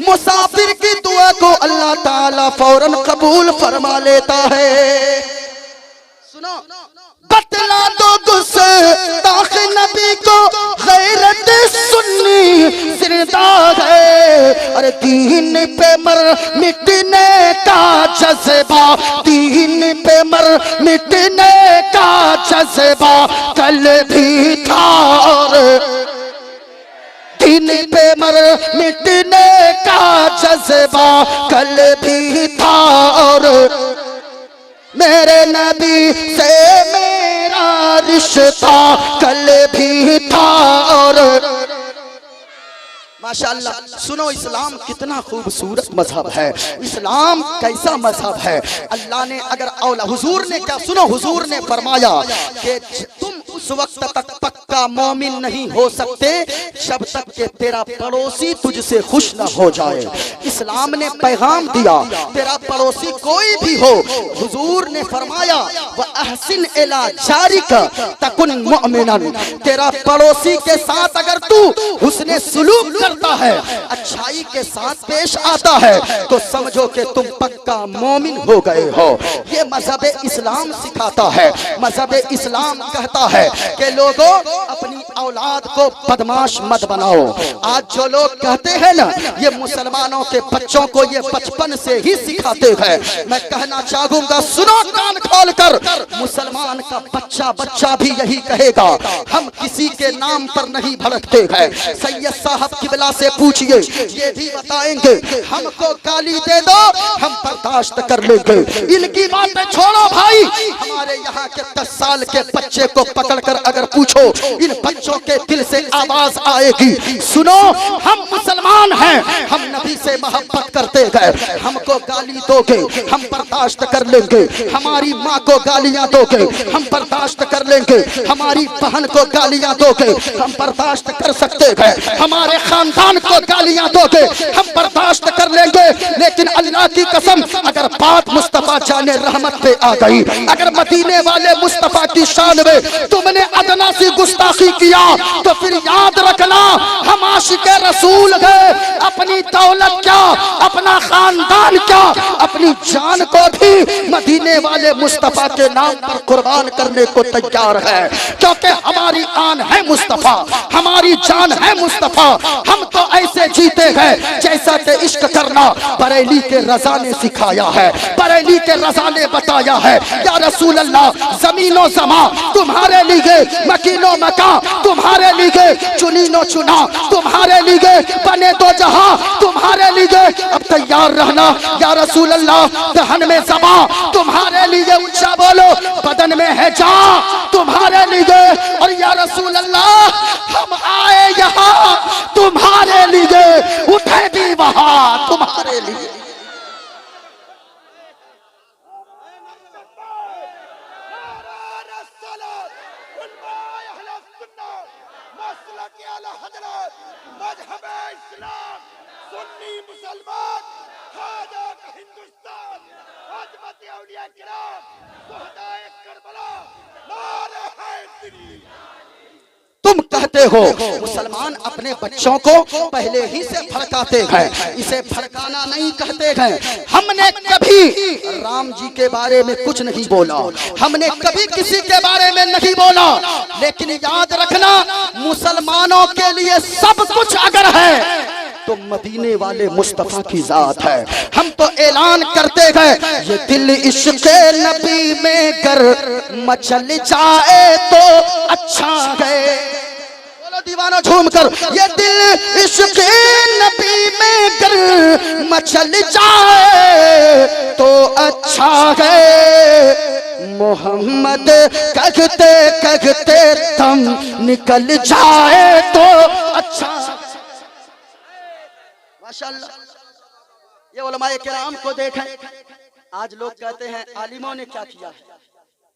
मुसाफिर की दुआ को अल्लाह ताला फौरन कबूल फरमा लेता है। सुनो, बतला दो गुस्ताख नबी को, गैरत सुन्नी जिंदा है, अरे दीन पे मर मिटने का जज्बा, दीन पे मर मिटने का जज्बा कल भी था, और दीन पे मर मिटने का जज्बा कल भी था, और मेरे नबी से मेरा रिश्ता कल भी था, और माशाअल्लाह। सुनो, इस्लाम कितना खूबसूरत मजहब है, इस्लाम कैसा मजहब है। अल्लाह ने अगर हुजूर ने क्या, सुनो, हुजूर ने फरमाया कि तुम उस वक्त तक पक्का मोमिन नहीं हो सकते जब तक कि तेरा पड़ोसी तुझसे खुश न हो जाए। इस्लाम ने पैगाम दिया, तेरा पड़ोसी कोई भी हो, हुजूर ने फरमाया व अहसिन इला जारिका तकुन मुमिनन, तेरा पड़ोसी के साथ अगर तू हुस्ने सुलूक करता है, अच्छाई के साथ पेश आता है, तो समझो कि तुम पक्का मोमिन हो गए हो। ये मजहब इस्लाम सिखाता है। मजहब इस्लाम कहता है कि लोगों, अपनी औलाद को बदमाश मत बनाओ। आज जो लोग कहते हैं ना ये मुसलमानों के बच्चों को ये बचपन से ही सिखाते हैं, मैं कहना चाहूंगा सुनो कान खोल कर, मुसलमान का बच्चा बच्चा भी यही कहेगा हम किसी के नाम पर नहीं भड़कते हैं। सैयद साहब किबला से पूछिए, ये भी बताएंगे हमको गाली दे दो हम बर्दाश्त कर लेंगे। इनकी बातें छोड़ो भाई, हमारे यहाँ के 10 साल के बच्चे को पकड़कर अगर पूछो इन बच्चों के दिल से आवाज आएगी, सुनो हम मुसलमान हैं, हम नबी से मोहब्बत करते हैं, हमको गाली दोगे हम बर्दाश्त कर लेंगे, हमारी माँ को गालियाँ दोगे हम बर्दाश्त कर लेंगे, हमारी बहन को गालियाँ दोगे हम बर्दाश्त कर सकते हैं, हमारे खानदान को गालियाँ दोगे हम बर्दाश्त कर लेंगे। लेकिन अल्लाह की कसम अगर बात मुस्तफा जाने रहमत पे आ गई, अगर मदीने वाले मुस्तफा की शान में तुमने अदना सी गुस्ताखी किया तो फिर याद रखना हम आशिक़े रसूल गए, अपनी दौलत क्या, अपना खानदान क्या, अपनी जान को भी मदीने वाले मुस्तफा के नाम पर कुर्बान करने को तैयार है, क्योंकि हमारी आन है मुस्तफा, हमारी जान है मुस्तफा। हम तो ऐसे जीते हैं जैसा कि इश्क करना बरेली के रजा ने सिखाया है, बरेली के रजा ने बताया है। या रसूल अल्लाह जमीनो जमा तुम्हारे लिए, मकीनो मका तुम्हारे लिए, चुनीनो चुना तुम्हारे लिए, बने दो जहां तुम्हारे लिए। अब तैयार रहना या रसूल अल्लाह, दहन में जबा तुम्हारे लिए, ऊंचा बोलो बदन में है जा तुम्हारे लिए। और या रसूल अल्लाह हम आए यहाँ तुम्हारे लिए, उठे भी वहां तुम्हारे लिए। तुम कहते हो मुसलमान अपने बच्चों को पहले ही से भड़काते हैं, इसे भड़काना नहीं कहते हैं। हमने कभी राम जी के बारे में कुछ नहीं बोला, हमने कभी किसी के बारे में नहीं बोला, लेकिन याद रखना मुसलमानों के लिए सब कुछ अगर है तो मदीने वाले मुस्तफा की जात है। हम तो ऐलान करते हैं ये दिल इश्क़ नबी में गर मचल जाए तो अच्छा है, बोलो दीवाना झूम कर, ये दिल इश्क़ नबी में गर मचल जाए तो अच्छा है। मोहम्मद कहते कहते दम निकल जाए तो अच्छा। माशाअल्लाह, ये उलमाए किराम को देखें। आज लोग कहते हैं आलिमों ने क्या किया है,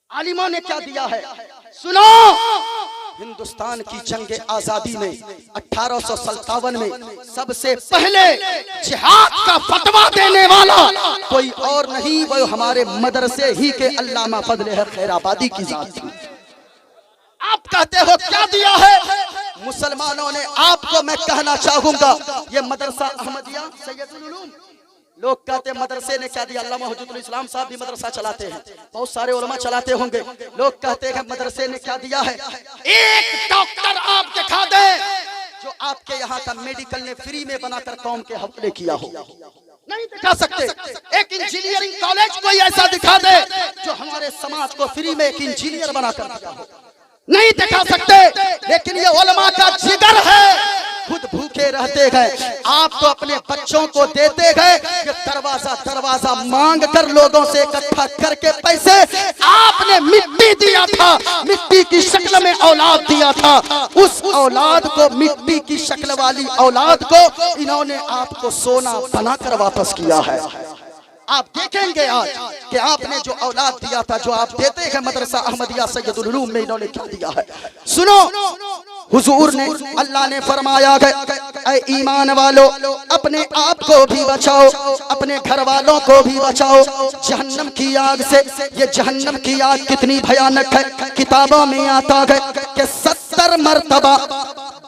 आलिमों ने क्या दिया है। सुनो, हिंदुस्तान की जंग आजादी में 1857 में सबसे पहले जिहाद का फतवा देने वाला कोई और नहीं, वो हमारे मदरसे ही के अल्लामा फजल है खैराबादी की जात थी। आप कहते हो क्या दिया है मुसलमानों ने, आपको मैं कहना चाहूंगा ये मदरसा अहमदिया सैयदुल उलूम, लोग कहते हैं मदरसे ने क्या दिया। अल्लामा हुज्जतुल इस्लाम साहब भी मदरसा चलाते हैं, बहुत सारे उलमा चलाते होंगे। लोग कहते हैं मदरसे ने क्या दिया है। एक डॉक्टर आप दिखा दे जो आपके यहाँ का मेडिकल ने फ्री में बनाकर कौम के हवाले किया हो, नहीं दिखा सकते। एक इंजीनियरिंग कॉलेज कोई ऐसा दिखा दे जो हमारे समाज को फ्री में एक इंजीनियर बनाकर दिया हो, नहीं दिखा सकते। लेकिन ये उलमा का जिगर है, खुद भूखे रहते हैं, आप तो अपने बच्चों को देते हैं कि दरवाजा दरवाजा मांग कर लोगों से इकट्ठा करके पैसे। आपने मिट्टी दिया था, मिट्टी की शक्ल में औलाद दिया था, उस औलाद को, मिट्टी की शक्ल वाली औलाद को इन्होंने आपको सोना बनाकर वापस किया है। आप देखेंगे आज कि आपने जो औलाद दिया था, जो आप देते हैं मदरसा अहमदिया सैयदुल उलूम में, इन्होंने क्या दिया है। सुनो, हुजूर ने, अल्लाह ने फरमाया है ऐ ईमान वालों अपने आप को भी बचाओ, अपने घर वालों को भी बचाओ जहन्नम की आग से। ये जहन्नम की आग कितनी भयानक है, किताबों में आता है कि 70 मरतबा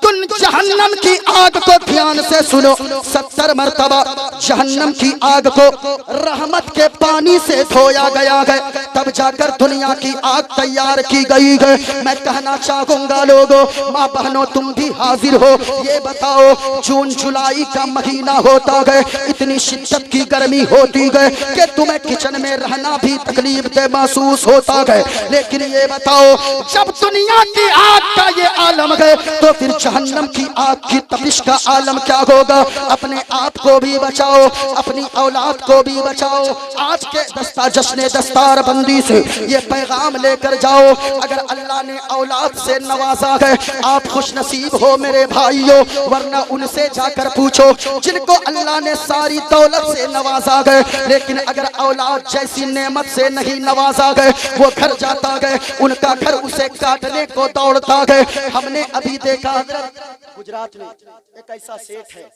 तुम जहन्नम की आग को ध्यान से सुनो, 70 मरतबा जहन्नम की आग को रहमत के पानी से धोया गया है, तब जाकर दुनिया की आग तैयार की गई है। मैं कहना चाहूंगा लोगों, माँ बहनों, तुम भी हाजिर हो, ये बताओ जून जुलाई का महीना होता है, इतनी शिद्दत की गर्मी होती है कि तुम्हें किचन में रहना भी तकलीफ दे महसूस होता है। लेकिन ये बताओ, जब दुनिया की आग का ये आलम है तो फिर जहन्नम की आग की तपिश का आलम क्या होगा। अपने आप को भी बचाओ, अपनी औलाद को भी बचाओ। आज के जश्न दस्तार बंदी से ये पैगाम लेकर जाओ, अगर अल्लाह ने औलाद से नवाजा है आप खुश नसीब हो मेरे भाइयों, वरना उनसे जाकर पूछो जिनको अल्लाह ने सारी दौलत से नवाजा है, लेकिन अगर औलाद जैसी नेमत से नहीं नवाजा गए, वो घर जाता गए, उनका घर उसे काटने को दौड़ता गए। हमने अभी देखा गुजरात में एक ऐसा सेठ है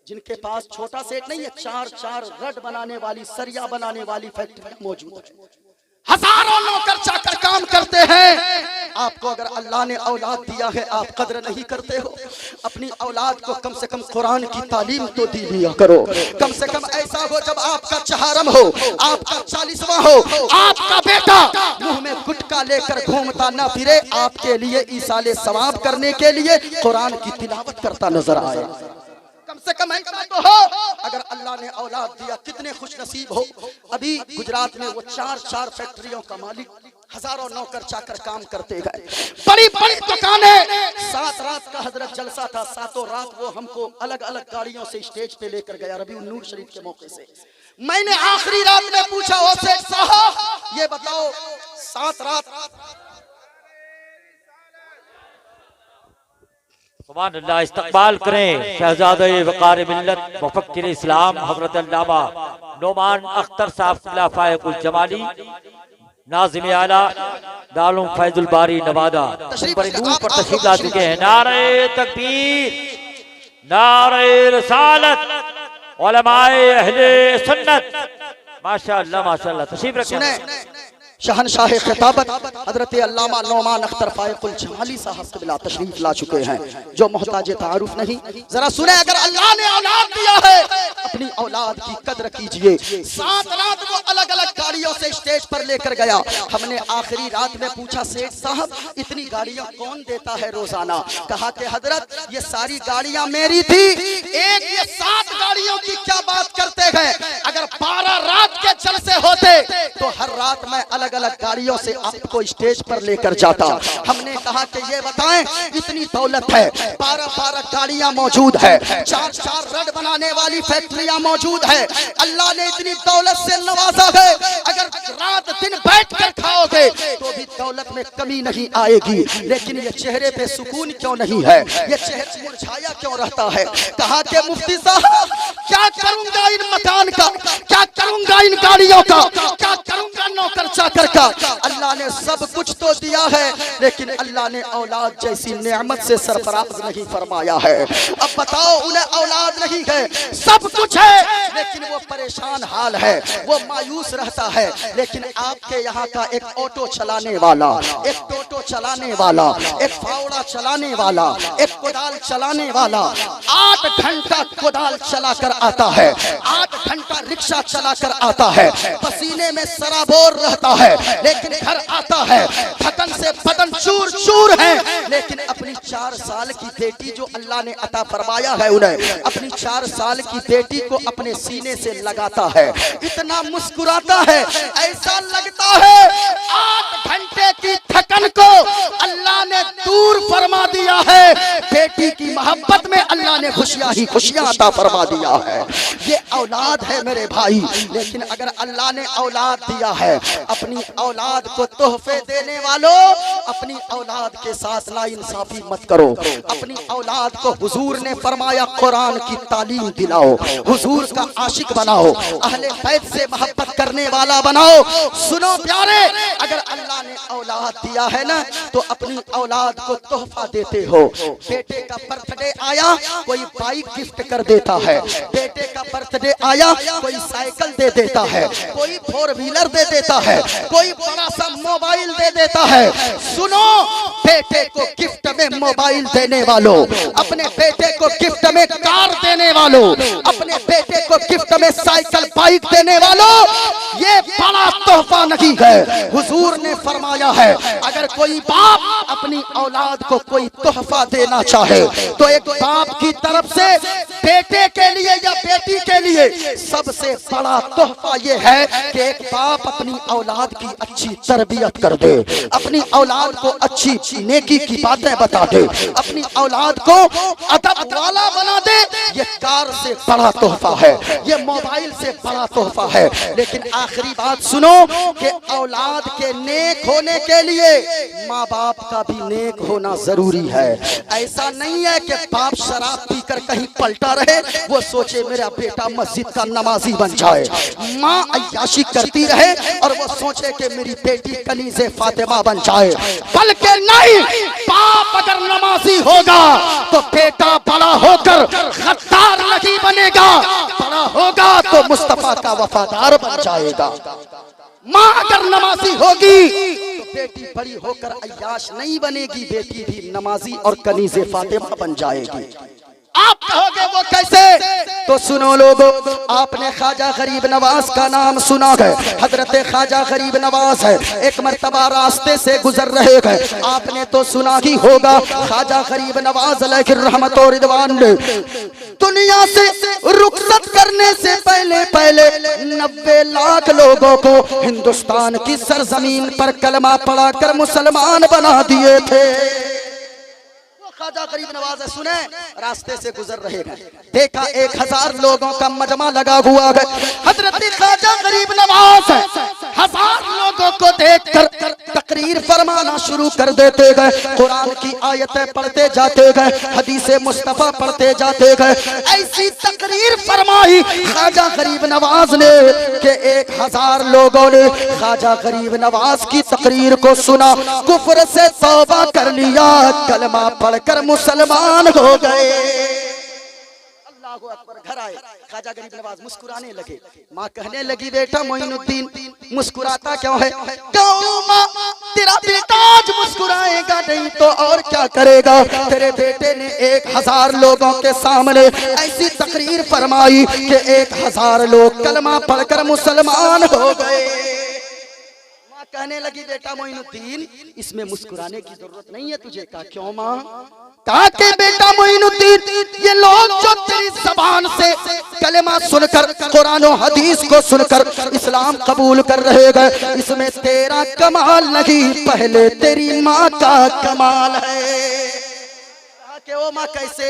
जिनके पास छोटा सेठ नहीं है, 4 रड बनाने वाली, सरिया बनाने वाली फैक्ट्री मौजूद है, हजारों नौकर चाकर काम करते हैं। आपको अगर अल्लाह ने औलाद दिया है आप कद्र नहीं करते हो। अपनी औलाद को कम से कम कुरान की तालीम तो दी दिया करो। कम से कम ऐसा हो जब आपका चहारम हो, आपका 40वां हो, आपका बेटा मुंह में गुटखा लेकर घूमता ना फिरे, आपके लिए ईसाले सवाब करने के लिए कुरान की तिलावत करता नजर आए। कम से कम ऐसा तो हो। अगर अल्लाह ने औलाद दिया कितने खुश नसीब हो। अभी गुजरात में वो 4 फैक्ट्रियों का मालिक, हजारों नौकर चाकर काम करते गए, बड़ी बड़ी दुकानें। 7 रात का हजरत जलसा था, 7 रात वो हमको अलग अलग गाड़ियों से स्टेज पे लेकर गया रबीउन नूर शरीफ के मौके से। मैंने आखिरी रात में पूछा, ओ सेठ साहब ये बताओ 7 रात सुभान अल्लाह, इस्तकबाल करें शहजादे वकार मिल्लत मुफक्किर इस्लाम हजरत अल्लामा नोमान अख्तर साहब खिलाफाए कुल जमाली नाज़िम आला दारुल फैजुल बारी नवादा पर नूर पर तशरीफ ला चुके हैं। नारे तकबीर, नारे रिसालत, उलमाए अहले सुन्नत, माशाअल्लाह माशाअल्लाह। तशरीफ रखें। शहनशाह खिताबत हजरत अल्लामा नौमान अख्तर फायकुल जमाली साहब क़िबला तशरीफ ला चुके हैं, जो मोहताज तारुफ नहीं। जरा सुने, अगर अल्लाह ने औलाद दिया है अपनी औलाद की कद्र कीजिए। 7 रात वो अलग अलग गाड़ियों से स्टेज पर लेकर गया। हमने आखिरी रात में पूछा, सेठ साहब इतनी गाड़ियां कौन देता है रोजाना? कहा कि हजरत ये सारी गाड़ियां मेरी थी, एक ये 7 गाड़ियों की क्या बात करते हैं। अगर 12 रात के जलसे होते तो हर रात मैं अलग अलग गाड़ियों से आपको स्टेज पर लेकर जाता। हमने कहा कि ये बताएं, इतनी दौलत है, 12 गाड़ियां मौजूद है, 4 रड बनाने वाली फैक्ट्रियां मौजूद है, अल्लाह ने इतनी दौलत से नवाजा है, अगर रात दिन बैठ कर खाओगे तो भी दौलत में कमी नहीं आएगी। लेकिन ये चेहरे पे सुकून क्यों नहीं है, ये चेहरा मुरझाया क्यों रहता है? कहा कि मुफ्ती साहब क्या करूंगा इन मकान का, क्या करूंगा इन गाड़ियों का, क्या करूंगा नौकर चाकर का। अल्लाह ने सब कुछ तो दिया है, लेकिन अल्लाह ने औलाद जैसी नेमत से सरफराज नहीं फरमाया है। अब बताओ, उन्हें औलाद नहीं है, सब कुछ है, लेकिन वो परेशान हाल है, वो मायूस रहता है। लेकिन आपके यहाँ का एक ऑटो चलाने वाला, एक टोटो चलाने वाला, एक फावड़ा चलाने वाला, एक कुदाल चलाने वाला 8 घंटा कुदाल चलाकर आता है, 8 घंटा रिक्शा चलाकर आता है, पसीने में सराबोर रहता है, लेकिन घर आता है थकन से बदन चूर चूर है। लेकिन अपनी 4 साल की बेटी जो अल्लाह ने अता फरमाया है, उन्हें अपनी 4 साल की बेटी को अपने सीने से लगाता है, इतना मुस्कुराता है, ऐसा लगता है 8 घंटे की थकन को अल्लाह ने दूर फरमा दिया है। बेटी की मोहब्बत में अल्लाह ने खुशियां ही खुशियां अता फरमा दिया है। ये औलाद है मेरे भाई। लेकिन अगर अल्लाह ने औलाद दिया है, अपनी औलाद को तोहफे देने वालों, अपनी औलाद के साथ नाइंसाफी मत करो। अपनी औलाद को हुजूर ने फरमाया कुरान की तालीम दिलाओ, हुजूर का आशिक बनाओ, अहले बैत से मोहब्बत करने वाला बनाओ। सुनो प्यारे, अगर अल्लाह ने औलाद दिया है ना, तो अपनी औलाद को तोहफा देते हो। बेटे का बर्थडे आया, कोई बाइक गिफ्ट कर देता है, बेटे का बर्थडे आया कोई साइकिल दे देता है, कोई 4 व्हीलर दे देता है, कोई बड़ा सा मोबाइल दे देता है। सुनो, बेटे को गिफ्ट में में मोबाइल देने वालों, अपने बेटे को गिफ्ट में कार देने वालों, अपने बेटे को गिफ्ट में साइकिल बाइक देने वालों, ये बड़ा तोहफा नहीं है। हुजूर ने फरमाया है अगर कोई बाप अपनी औलाद को कोई तोहफा देना चाहे तो एक बाप की तरफ से बेटे के लिए या बेटी के लिए सबसे बड़ा तोहफा ये है कि एक बाप अपनी औलाद की अच्छी तरबियत कर दे, अपनी औलाद को अच्छी नेकी की बातें बता दे, अपनी औलाद को अदब वाला बना दे। ये कार से बड़ा तोहफा है, ये मोबाइल से बड़ा तोहफा है। लेकिन आखिरी बात सुनो कि औलाद के नेक होने के लिए माँ बाप का भी नेक होना जरूरी है। ऐसा नहीं है कि बाप शराब पीकर कहीं पलटा रहे, वो सोचे मेरा बेटा मस्जिद का नमाजी बन जाए, माँ अय्याशी करती रहे और वो सोचे कि मेरी बेटी कनीज़े फातिमा बन जाए। बल्कि नहीं, बाप अगर नमाजी होगा तो बेटा बड़ा होकर गद्दार नहीं बनेगा, बड़ा होगा तो मुस्तफा का वफादार बन जाएगा। माँ अगर नमाजी होगी तो बेटी बड़ी होकर अय्याश नहीं बनेगी, बेटी भी नमाजी और कनीज़े फातिमा बन जाएगी। आप कहोगे वो कैसे? तो सुनो लोगों, आपने ख्वाजा गरीब नवाज का नाम सुना है। हजरत ख्वाजा गरीब नवाज है, एक मर्तबा रास्ते से गुजर रहे हैं, आपने तो सुना ही होगा। ख्वाजा गरीब नवाज अलैहि रहमत और रिदवान ने दुनिया से रुखसत करने से पहले 90 लाख लोगों को हिंदुस्तान की सरजमीन पर कलमा पढ़ाकर मुसलमान बना दिए थे। ख्वाजा गरीब नवाज सुने, रास्ते से गुजर रहे हैं, देखा 1000 लोगों का मजमा लगा हुआ है। हजरत ख्वाजा गरीब नवाज 1000 लोगों को देखकर तकरीर फरमाना शुरू कर देते गए, कुरान की आयतें पढ़ते जाते गए, हदीसे मुस्तफा पढ़ते जाते गए। ऐसी तकरीर फरमाई ख्वाजा गरीब नवाज ने कि 1000 लोगों ने ख्वाजा गरीब नवाज की तकरीर को सुना, कुफ्र से तौबा कर लिया, कलमा पढ़ कर मुसलमान हो गए। अल्लाहू अकबर। घर आए, ख्वाजा गरीब नवाज मुस्कुराने लगे। माँ कहने लगी बेटा मोइनुद्दीन मुस्कुराता क्यों है? क्यों माँ, तेरा बेटा आज मुस्कुराएगा नहीं तो और क्या करेगा? तेरे बेटे ने 1000 लोगों के सामने ऐसी तकरीर फरमाई कि 1000 लोग कलमा पढ़कर मुसलमान हो गए। कहने लगी बेटा मोइनुद्दीन इसमें मुस्कुराने की जरूरत नहीं है तुझे। कहा क्यों माँ? कहा कि बेटा मोइनुद्दीन ये लोग जो तेरी जबान से कलेमा सुनकर कुरान और हदीस को सुनकर इस्लाम कबूल कर रहे हैं, इसमें तेरा कमाल नहीं, पहले तेरी माँ का कमाल है। कि ओ माँ कैसे?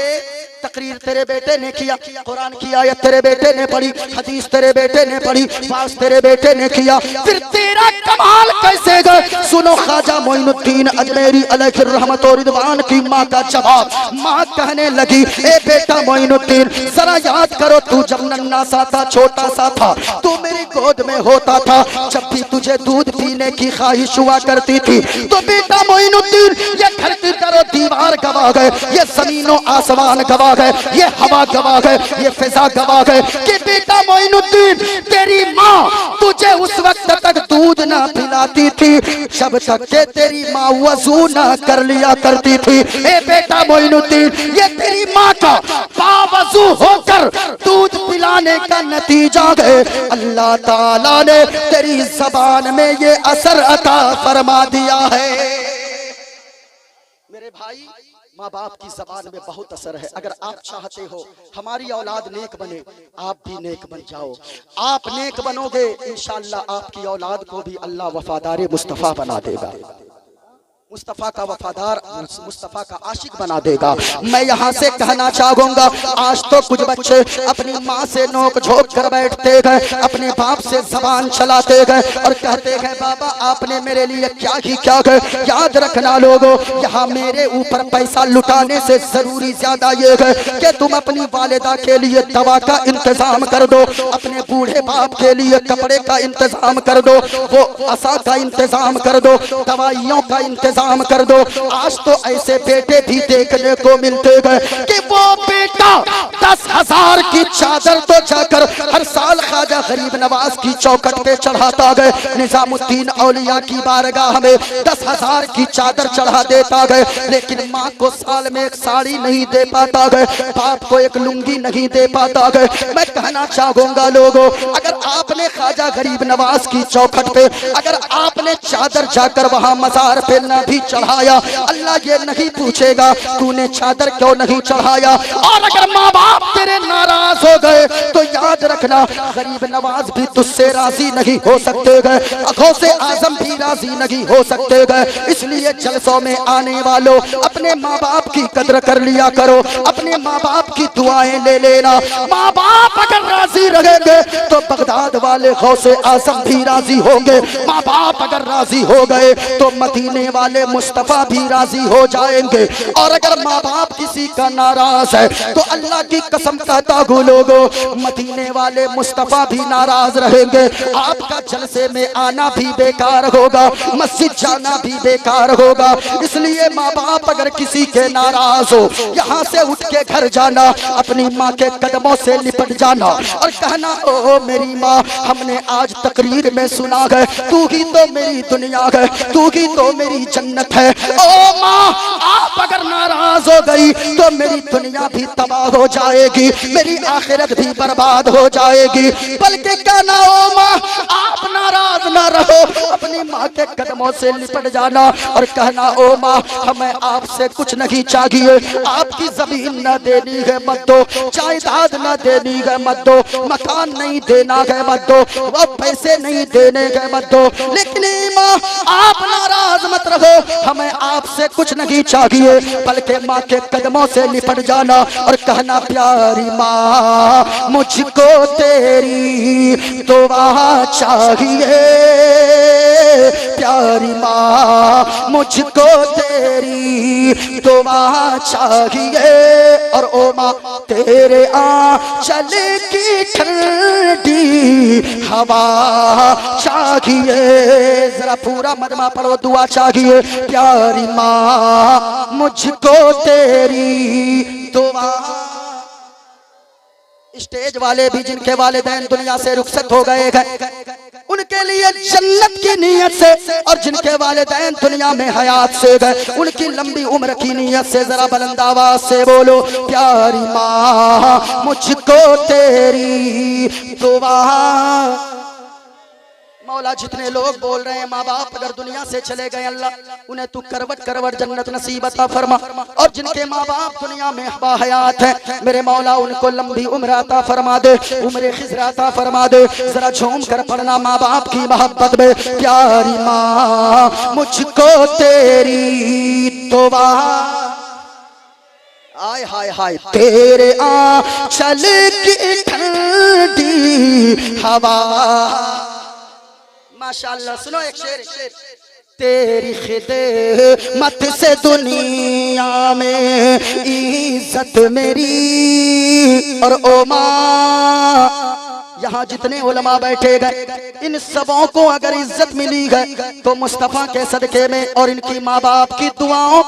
तकरीर तेरे बेटे ने किया, कुरान की आयत तेरे बेटे ने पढ़ी, हदीस तेरे बेटे ने पढ़ी, वाज तेरे बेटे ने किया, फिर तेरा कमाल कैसे गए? सुनो ख्वाजा मोइनुद्दीन अजमेरी अलैहि रहमत और रिदवान की माँ का जवाब। माँ कहने लगी ए बेटा मोइनुद्दीन जरा याद करो, तू जब नन्हा सा था, छोटा सा था, तू मेरी गोद में होता था, जब भी तुझे दूध पीने की ख्वाहिश हुआ करती थी तो बेटा मोइनुद्दीन ये घर की तरह दीवार गवा गए, ये जमीनों आसमान गवा गए, ये हवा गवा गए, ये फिजा गवा गए कि बेटा मोइनुद्दीन तेरी माँ तुझे उस वक्त तक दूध ना पिलाती थी जब तक के तेरी माँ वजू ना कर लिया करती थी। ए बेटा मोइनुद्दीन ये तेरी माँ का बावजू होकर दूध पिलाने का नतीजा है, अल्लाह ताला ने तेरी जबान में ये असर अता फरमा दिया है। मेरे भाई, माँ बाप की जबान में बहुत असर है। अगर आप चाहते हो हमारी औलाद नेक बने, आप भी नेक बन जाओ। आप नेक बनोगे इंशाअल्लाह आपकी औलाद को भी अल्लाह वफादार मुस्तफ़ा बना देगा, मुस्तफ़ा का वफादार, मुस्तफ़ा का आशिक बना देगा। मैं यहाँ से कहना चाहूँगा, आज तो कुछ बच्चे अपनी माँ से नोक झोंक कर बैठते गए, अपने बाप से जबान चलाते गए और कहते गए बाबा आपने मेरे लिए क्या ही क्या गए। याद रखना लोगों, यहाँ मेरे ऊपर पैसा लुटाने से जरूरी ज्यादा ये है कि तुम अपनी वालिदा के लिए दवा का इंतजाम कर दो, अपने बूढ़े बाप के लिए कपड़े का इंतजाम कर दो, वो असा का इंतजाम कर दो, दवाइयों का इंतजाम इंतजाम कर दो। आज तो ऐसे बेटे भी देखने को मिलते गए कि वो बेटा 10,000 की चादर तो जाकर हर साल ख्वाजा गरीब नवाज की चौखट पे चढ़ाता गए। निजामुद्दीन औलिया की बारगाह में 10,000 की चादर चढ़ा देता गए, लेकिन माँ को साल में एक साड़ी नहीं दे पाता गए, बाप को एक लुंगी नहीं दे पाता गए। मैं कहना चाहूंगा लोगों, अगर आपने ख्वाजा गरीब नवाज की चौखट पे अगर आपने चादर जाकर वहां मजार पे न भी चढ़ाया, अल्लाह ये नहीं पूछेगा तूने चादर क्यों नहीं चढ़ाया। और अगर माँ बाप तेरे नाराज हो गए तो याद रखना गरीब नवाज भी तुझसे राजी नहीं हो सकते गए, गौसे आजम भी राजी नहीं हो सकते गए। इसलिए जलसों में आने वालों अपने माँ बाप की कदर कर लिया करो, अपने माँ बाप की दुआएं ले लेना। माँ बाप अगर राजी रहेंगे तो बगदाद वाले गौसे आजम भी राजी होंगे। माँ बाप अगर राजी हो गए तो मदीने वाले मुस्तफा भी राजी हो जाएंगे। और अगर माँ बाप किसी का नाराज है तो अल्लाह की कसम कहता हूँ लोगों, मदीने वाले मुस्तफा भी नाराज रहेंगे। आपका जलसे में आना भी बेकार होगा, मस्जिद जाना भी बेकार होगा। इसलिए माँ बाप अगर किसी के नाराज हो, यहाँ से उठ के घर जाना, अपनी माँ के कदमों से लिपट जाना और कहना ओ मेरी माँ, हमने आज तकरीर में सुना है तू ही तो मेरी दुनिया है, तू ही तो मेरी जन्नत है। ओ माँ, आप अगर नाराज हो गई तो मेरी दुनिया भी तबाह हो जाएगी, मेरी आखिरत भी बर्बाद हो जाएगी। बल्कि कहना ओ माँ, आप नाराज ना रहो, अपनी माँ के कदमों से लिपट जाना और कहना ओ माँ, हमें आपसे कुछ नहीं चाहिए, आपकी जमीन न देनी है मत दो, जायदाद न देनी है मत दो, मकान नहीं देना है मत दो, वो पैसे नहीं देने है मत दो, लेकिन माँ आप नाराज मत रहो, हमें आपसे कुछ नहीं चाहिए। बल्कि माँ के कदमों से लिपट जाना और कहना प्यारी माँ, मुझको तेरी दुआ चाहिए, प्यारी माँ मुझको तेरी दुआ चाहिए। और ओ माँ, तेरे आंचल की ठंडी हवा चाहिए। जरा पूरा मजमा पढ़ो, दुआ चाहिए। प्यारी माँ मुझको तेरी दुआ। स्टेज वाले भी जिनके वालिदैन दुनिया से रुखसत हो गए हैं, उनके लिए जन्नत की नीयत से, और जिनके वालिदैन दुनिया में हयात से गए, उनकी लंबी उम्र की नीयत से जरा बुलंद आवाज से बोलो, प्यारी माँ मुझको तेरी दुआ। मौला जितने लोग बोल रहे हैं माँ बाप अगर दुनिया से चले गए, अल्लाह उन्हें तू करवट करवट जन्नत नसीब अता फरमा। और जिनके माँ बाप दुनिया में बाहयात है, मेरे मौला उनको लंबी उम्र अता फरमा दे, उम्र खिज़र अता फरमा दे। जरा झूम कर पढ़ना माँ बाप की मोहब्बत में, प्यारी माँ मुझको तेरी दुआ। आय हाय हाय, तेरे आंचल की ठंडी हवा। माशाअल्लाह, सुनो एक शेर, तेरी खिदमत से दुनिया में इज्जत मेरी। और ओ माँ, यहाँ जितने उलमा बैठे गए, इन सबों को अगर इज्जत मिली है तो मुस्तफ़ा के सदके में और इनकी माँ बाप की दुआओं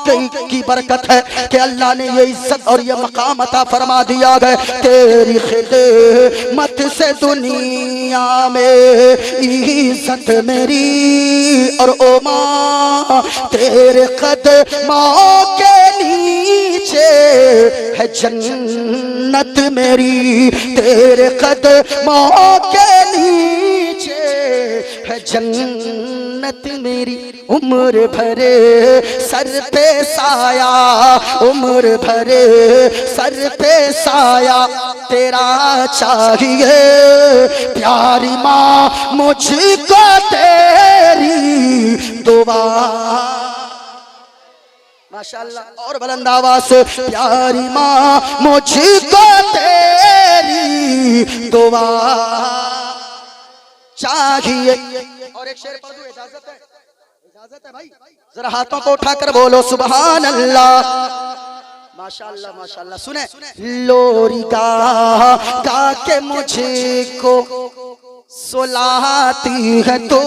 की बरकत है कि अल्लाह ने ये इज्जत और ये मकाम अता फरमा दिया है। तेरी खिदमत से दुनिया में इज्जत मेरी। और ओ माँ, तेरे कदमों के नीचे है जन्नत मेरी, तेरे कदमों के नीचे है जन्नत मेरी। उम्र भरे सर पे साया, उम्र भरे सर पे साया तेरा चाहिए। प्यारी माँ मुझको तेरी दुआ। माशाअल्लाह, और बुलंद आवाज से, प्यारी माँ मुझको तेरी दुआ चाहिए। और एक शेर पढ़ दूं, इजाजत है? इजाजत है भाई? जरा हाथों को उठाकर बोलो सुभान अल्लाह। माशाअल्लाह माशाअल्लाह। सुने, लोरी गा के मुझको सुलाती है तो।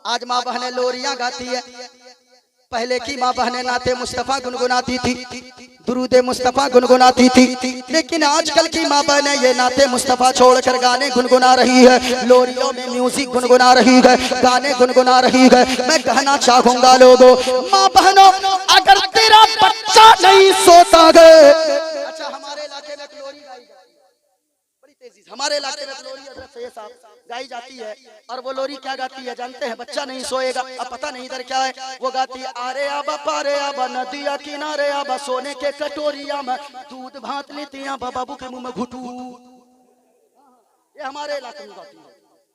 आज माँ बहनें लोरियां गाती है, पहले की माँ बहनें नाते मुस्तफ़ा गुनगुनाती थी, दुरूदे मुस्तफ़ा गुनगुनाती थी, लेकिन आजकल की माँ बहनें ये नाते मुस्तफ़ा छोड़कर गाने गुनगुना रही है, लोरियों में म्यूजिक गुनगुना रही है, गाने गुनगुना रही है। मैं कहना चाहूंगा लोगों, माँ बहनों, अगर तेरा बच्चा नहीं सोता है, अच्छा हमारे इलाके में लोरी गाई जाती है बड़ी तेजी से, हमारे इलाके में लोरी गाई जाती है, और वो लोरी क्या गाती है जानते हैं? बच्चा नहीं सोएगा। अब पता नहीं इधर क्या है, वो गाती है आरे आबा पारे आबा नदिया किनारे आबा सोने के कटोरिया में दूध भात लेती आबा बाबू के मुंह में घुटू। ये हमारे इलाके में गाती है।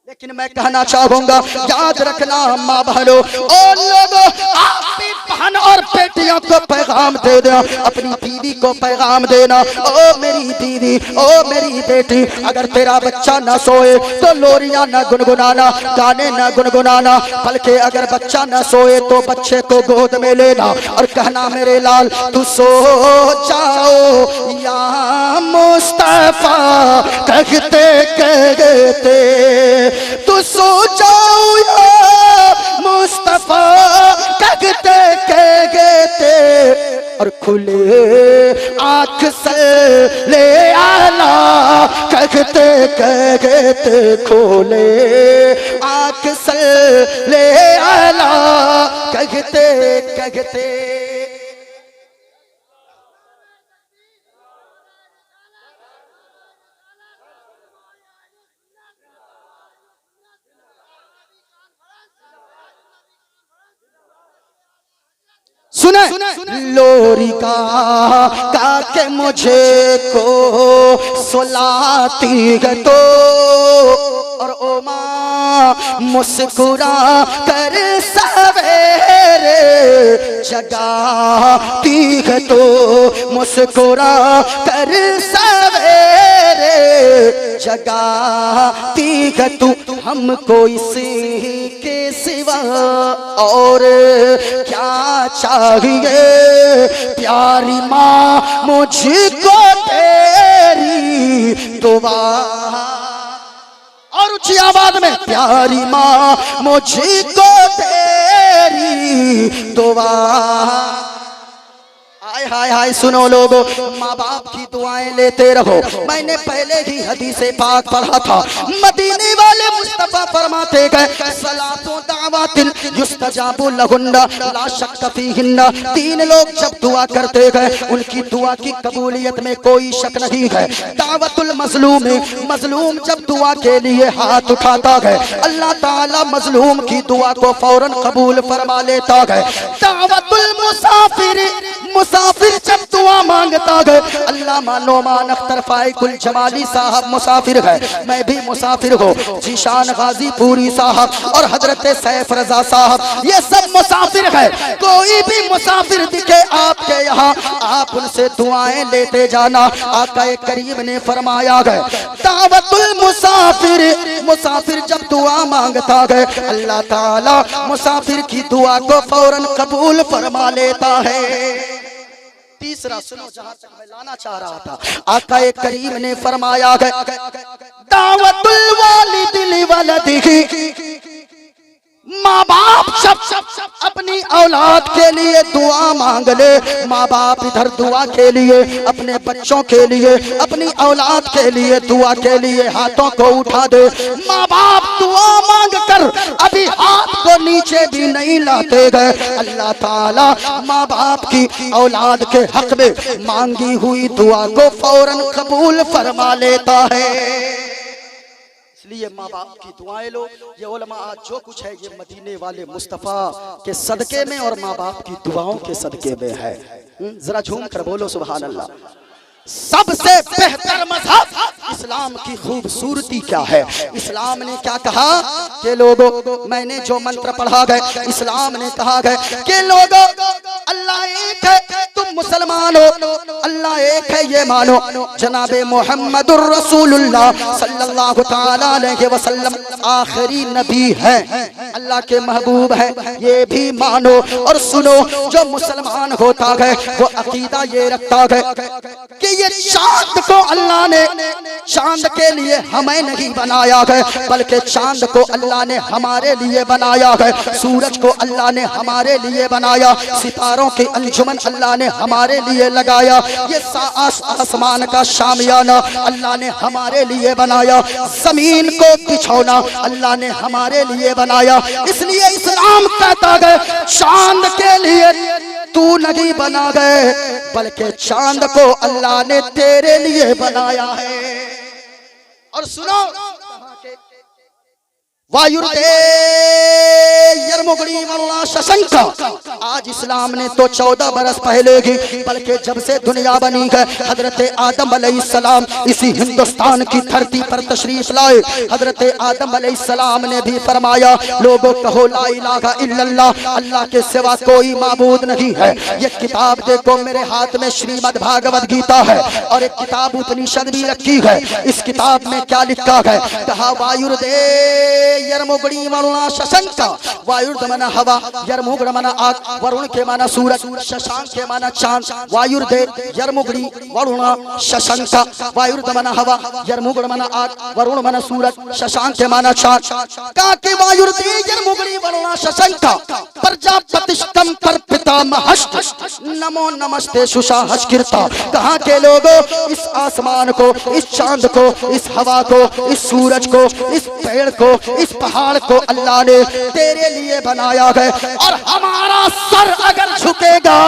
लेकिन मैं कहना चाहूंगा, याद रखना माँ बहनों और लोगों, आप भी बहन और बेटियों को पैगाम दे देना, अपनी बीवी को पैगाम देना, ओ मेरी बीवी, ओ मेरी बेटी, अगर तेरा बच्चा न सोए तो लोरियां न गुनगुनाना, गाने न गुनगुनाना, बल्कि अगर बच्चा न सोए तो बच्चे को गोद में लेना और कहना मेरे लाल तू सो जाओ या मुस्तफा कहते कहते, तू सो जाओ या मुस्तफा कहते कहते, और खुले आँख से ले आना कहते कहते, खोले आँख से ले आना कहते कहते। सुने लोरी का के मुझे को सुलाती है तो, और ओ माँ मुस्कुरा कर सवेरे जगाती है तो, मुस्कुरा कर सवेरे जगाती है तू, हमको इसी के सिवा और क्या चाहिए, प्यारी माँ मुझको तेरी दुआ, और ऊंची आवाज में, प्यारी माँ मुझको तेरी दुआ। हाय हाय हाय सुनो लोगो, माँ बाप की दुआएं लेते रहो। मैंने पहले ही हदीसे पाक पढ़ा था, मदीने वाले मुस्तफा फरमाते गए सलातों दावतिन युस्तजाबु लहुन्ना ला शक्क फीहिन्ना, तीन लोग जब दुआ करते गए उनकी दुआ की कबूलियत में कोई शक नहीं है। दावतुल मजलूम, मजलूम जब दुआ के लिए हाथ उठाता है अल्लाह ताला मजलूम की दुआ को फौरन कबूल फरमा लेता है। दावतुल मुसाफिर, मुसाफिर जब दुआ मांगता है, अल्लाह नोमान अख्तर फाइकुल जमाली साहब मुसाफिर है, मैं भी मुसाफिर हूँ, जीशान गाजी पूरी साहब और हजरत सैफ रजा साहब, ये सब मुसाफिर है। कोई भी मुसाफिर दिखे आपके यहाँ, आप उनसे दुआएं लेते जाना। आका करीम ने फरमाया है दावतुल मुसाफिर, मुसाफिर जब दुआ मांगता है अल्लाह ताला मुसाफिर की दुआ को फौरन कबूल फरमा लेता है। तीसरा सुनो, जहां तक मैं लाना चाह रहा था, आका करीम ने फरमाया है दावतुल वालिदिल वलदिही, माँ बाप सब अपनी औलाद के लिए दुआ मांग ले। माँ बाप इधर दुआ के लिए, अपने बच्चों के लिए, अपनी औलाद के लिए, दुआ के लिए हाथों को उठा दे। माँ बाप दुआ मांग कर अभी हाथ को नीचे भी नहीं लाते गए, अल्लाह ताला माँ बाप की औलाद के हक में मांगी हुई दुआ को फौरन कबूल फरमा लेता है। इसलिए माँ बाप की दुआएं लो। ये उलमा आज जो कुछ है ये मदीने वाले मुस्तफ़ा के सदके में और माँ बाप की दुआओं के सदके में है। जरा झूम कर बोलो सुभान अल्लाह। सबसे बेहतर मजहब इस्लाम की खूबसूरती क्या है? इस्लाम ने क्या कहा कि लोगों, मैंने जो मंत्र पढ़ा गए, इस्लाम ने कहा गए कि लोगों अल्लाह एक है, तुम मुसलमान हो, अल्लाह एक है ये मानो जनाबे मोहम्मदुर रसूलुल्लाह सल्लल्लाहु ताला अलैहि वसल्लम आखिरी नबी है, अल्लाह के महबूब है, ये भी मानो। और सुनो, जो मुसलमान होता है वो अकीदा ये रखता है कि ये चांद को अल्लाह ने, चांद के लिए हमें नहीं बनाया है, बल्कि चांद को अल्लाह ने हमारे लिए बनाया है, सूरज को अल्लाह ने हमारे लिए बनाया, सितारों की अंजुमन अल्लाह ने हमारे लिए लगाया, ये आसमान का शामियाना अल्लाह ने हमारे लिए बनाया, जमीन को बिछौना अल्लाह ने हमारे लिए बनाया। इसलिए इस्लाम कहता है चांद के लिए तू नहीं बना गए, बल्कि चांद को अल्लाह ने तेरे लिए बनाया है। और सुनो, आज इस्लाम ने तो 14 बरस पहले की, बल्कि जब से दुनिया बनी है हजरत आदम अलैहिस्सलाम इसी हिंदुस्तान की धरती पर तशरीफ लाए। हजरत आदम अलैहिस्सलाम ने भी फरमाया, लोगों कहो ला इलाहा इल्लल्लाह, अल्लाह के सिवा कोई माबूद नहीं है। ये किताब देखो मेरे हाथ में श्रीमद् भागवत गीता है, और एक किताब उपनिषद भी रखी है। इस किताब में क्या लिखा है? कहा वायुर्दे यरमुगड़ी वरुणा शशंका, वायुर्द मना हवा, यरमुगड़ मना आग, वरुण के माना सूरज, शशांक के माना चांद। वायुर्दे यरमुगड़ी वरुणा शशंका, वायुर्द मना हवा, यरमुगड़ मना आग, वरुण मना सूरज, शशांक के माना चांद। कहा कि वायुर्दे यरमुगड़ी वरुणा शशंका प्रजापतिष्कम पर पितामहश्च नमो नमस्ते सुशाहश्किरता। कहा के लोगों, इस आसमान को, इस चांद को, इस हवा को, इस सूरज को, इस पेड़ को, इस पहाड़ को अल्लाह ने तेरे लिए बनाया है। और हमारा सर अगर झुकेगा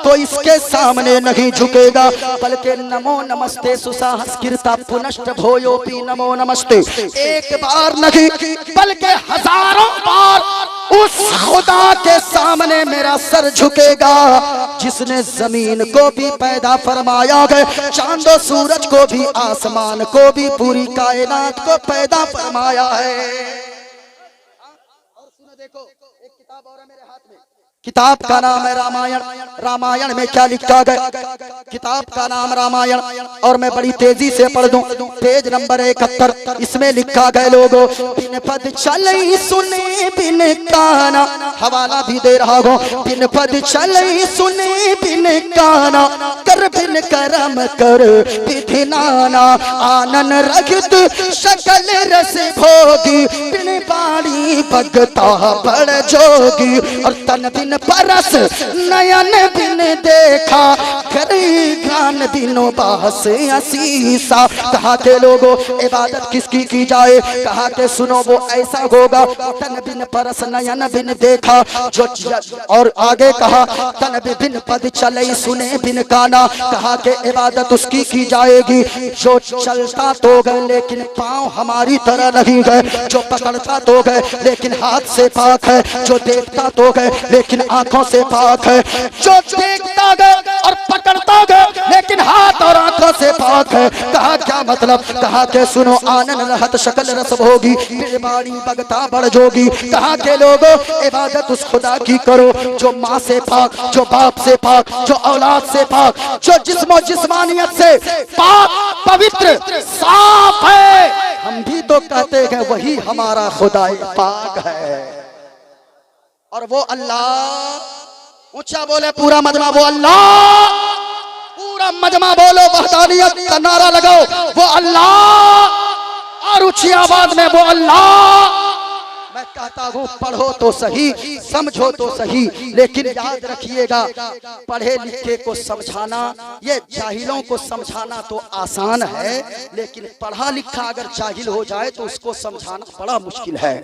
तो इसके सामने नहीं झुकेगा, बल्कि नमो नमस्ते सुसाहस्कृता पुनश्च भोयोपि नमो नमस्ते, एक बार नहीं बल्कि हजारों बार उस खुदा के सामने मेरा सर झुकेगा जिसने जमीन को भी पैदा फरमाया है, चांदो सूरज को भी, आसमान को भी, पूरी कायनात को पैदा फरमाया है। और सुनो, देखो एक किताब और है मेरे हाथ में, किताब का नाम है रामायण। रामायण में क्या लिखा गया? किताब का नाम रामायण, और मैं बड़ी तेजी से पढ़ दूं, पेज नंबर 71। इसमें लिखा गया लोगों, बिन पद चले सुने बिन काना, हवाला भी दे रहा हो, बिन पद चले सुने बिन काना, कर बिन करम कर विधि नाना, आनन रखत सकल रस भोगी, बिन बाणी भगता बड़ जोगी, और तन बिन परस नयन बिन देखा, करी ज्ञान दिनों बास असीसा। कहा के लोगों, इबादत किसकी की जाए? कहा के सुनो, वो ऐसा होगा तन बिन परस नयन बिन देखा, जो, और आगे कहा तन बिन पद चले सुने बिन काना। कहा के इबादत उसकी की जाएगी जो चलता तो गए लेकिन पाँव हमारी तरह नहीं गए, जो पकड़ता तो गए लेकिन हाथ से पाक है, जो देखता तो गए लेकिन आंखों से पाक है, जो देखता गए और पकड़ता गए लेकिन हाथ और आंखों से पाक है। कहा क्या मतलब? कहा के सुनो, आनंद रहत शकल रस भोगी, बाणी भगता बड़ जोगी। कहा के लोगों, इबादत उस खुदा की करो जो माँ से पाक, जो बाप से पाक, जो औलाद से पाक, जो जिस्मो जिस्मानियत से पाक, पवित्र, साफ है। हम भी तो कहते हैं वही हमारा खुदा पाक है। और वो अल्लाह, ऊंचा बोले पूरा मजमा, वो अल्लाह, पूरा मजमा बोलो, वहदानियत का नारा लगाओ, वो अल्लाह, और ऊंची आवाज में वो अल्लाह। मैं कहता हूँ पढ़ो तो सही, समझो तो सही, लेकिन याद रखिएगा पढ़े लिखे को समझाना, ये जाहिलों को समझाना तो आसान है, लेकिन पढ़ा लिखा अगर जाहिल हो जाए तो उसको समझाना बड़ा मुश्किल है।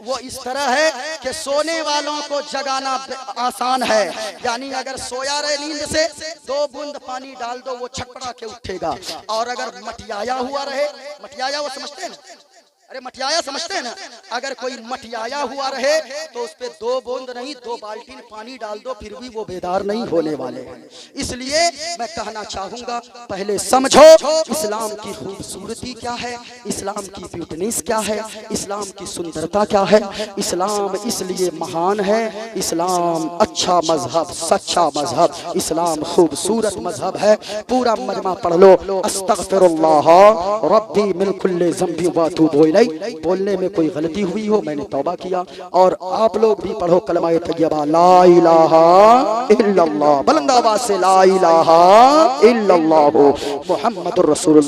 वो इस तरह है कि सोने वालों को जगाना आसान है, यानी अगर सोया रहे नींद से 2 बूंद पानी डाल दो वो छटपटा के उठेगा, और अगर मटियाया हुआ रहे, मटियाया वो समझते हैं ना, अरे मटियाया समझते हैं ना, अगर कोई मटियाया हुआ रहे तो उस पे 2 बूंद नहीं 2 बाल्टी पानी डाल दो फिर भी वो बेदार नहीं होने वाले हैं। इसलिए मैं कहना चाहूंगा, पहले समझो इस्लाम की खूबसूरती क्या है, इस्लाम की ब्यूटीनेस क्या है, इस्लाम की सुंदरता क्या है। इस्लाम इसलिए महान है, इस्लाम अच्छा मजहब, सच्चा मजहब, इस्लाम खूबसूरत मजहब है। पूरा मजमा पढ़ लो, अस्तगफिरुल्लाह रब्बी मिन कुल्ली ज़ंबि व अतूबु इलैह। बोलने में कोई गलती हुई हो मैंने तौबा किया। और आप लोग भी पढ़ो कलमा तय्यबा ला इलाहा इल्लल्लाह, बुलंद आवाज से ला इलाहा इल्लल्लाह मुहम्मदुर रसूलुल्लाह।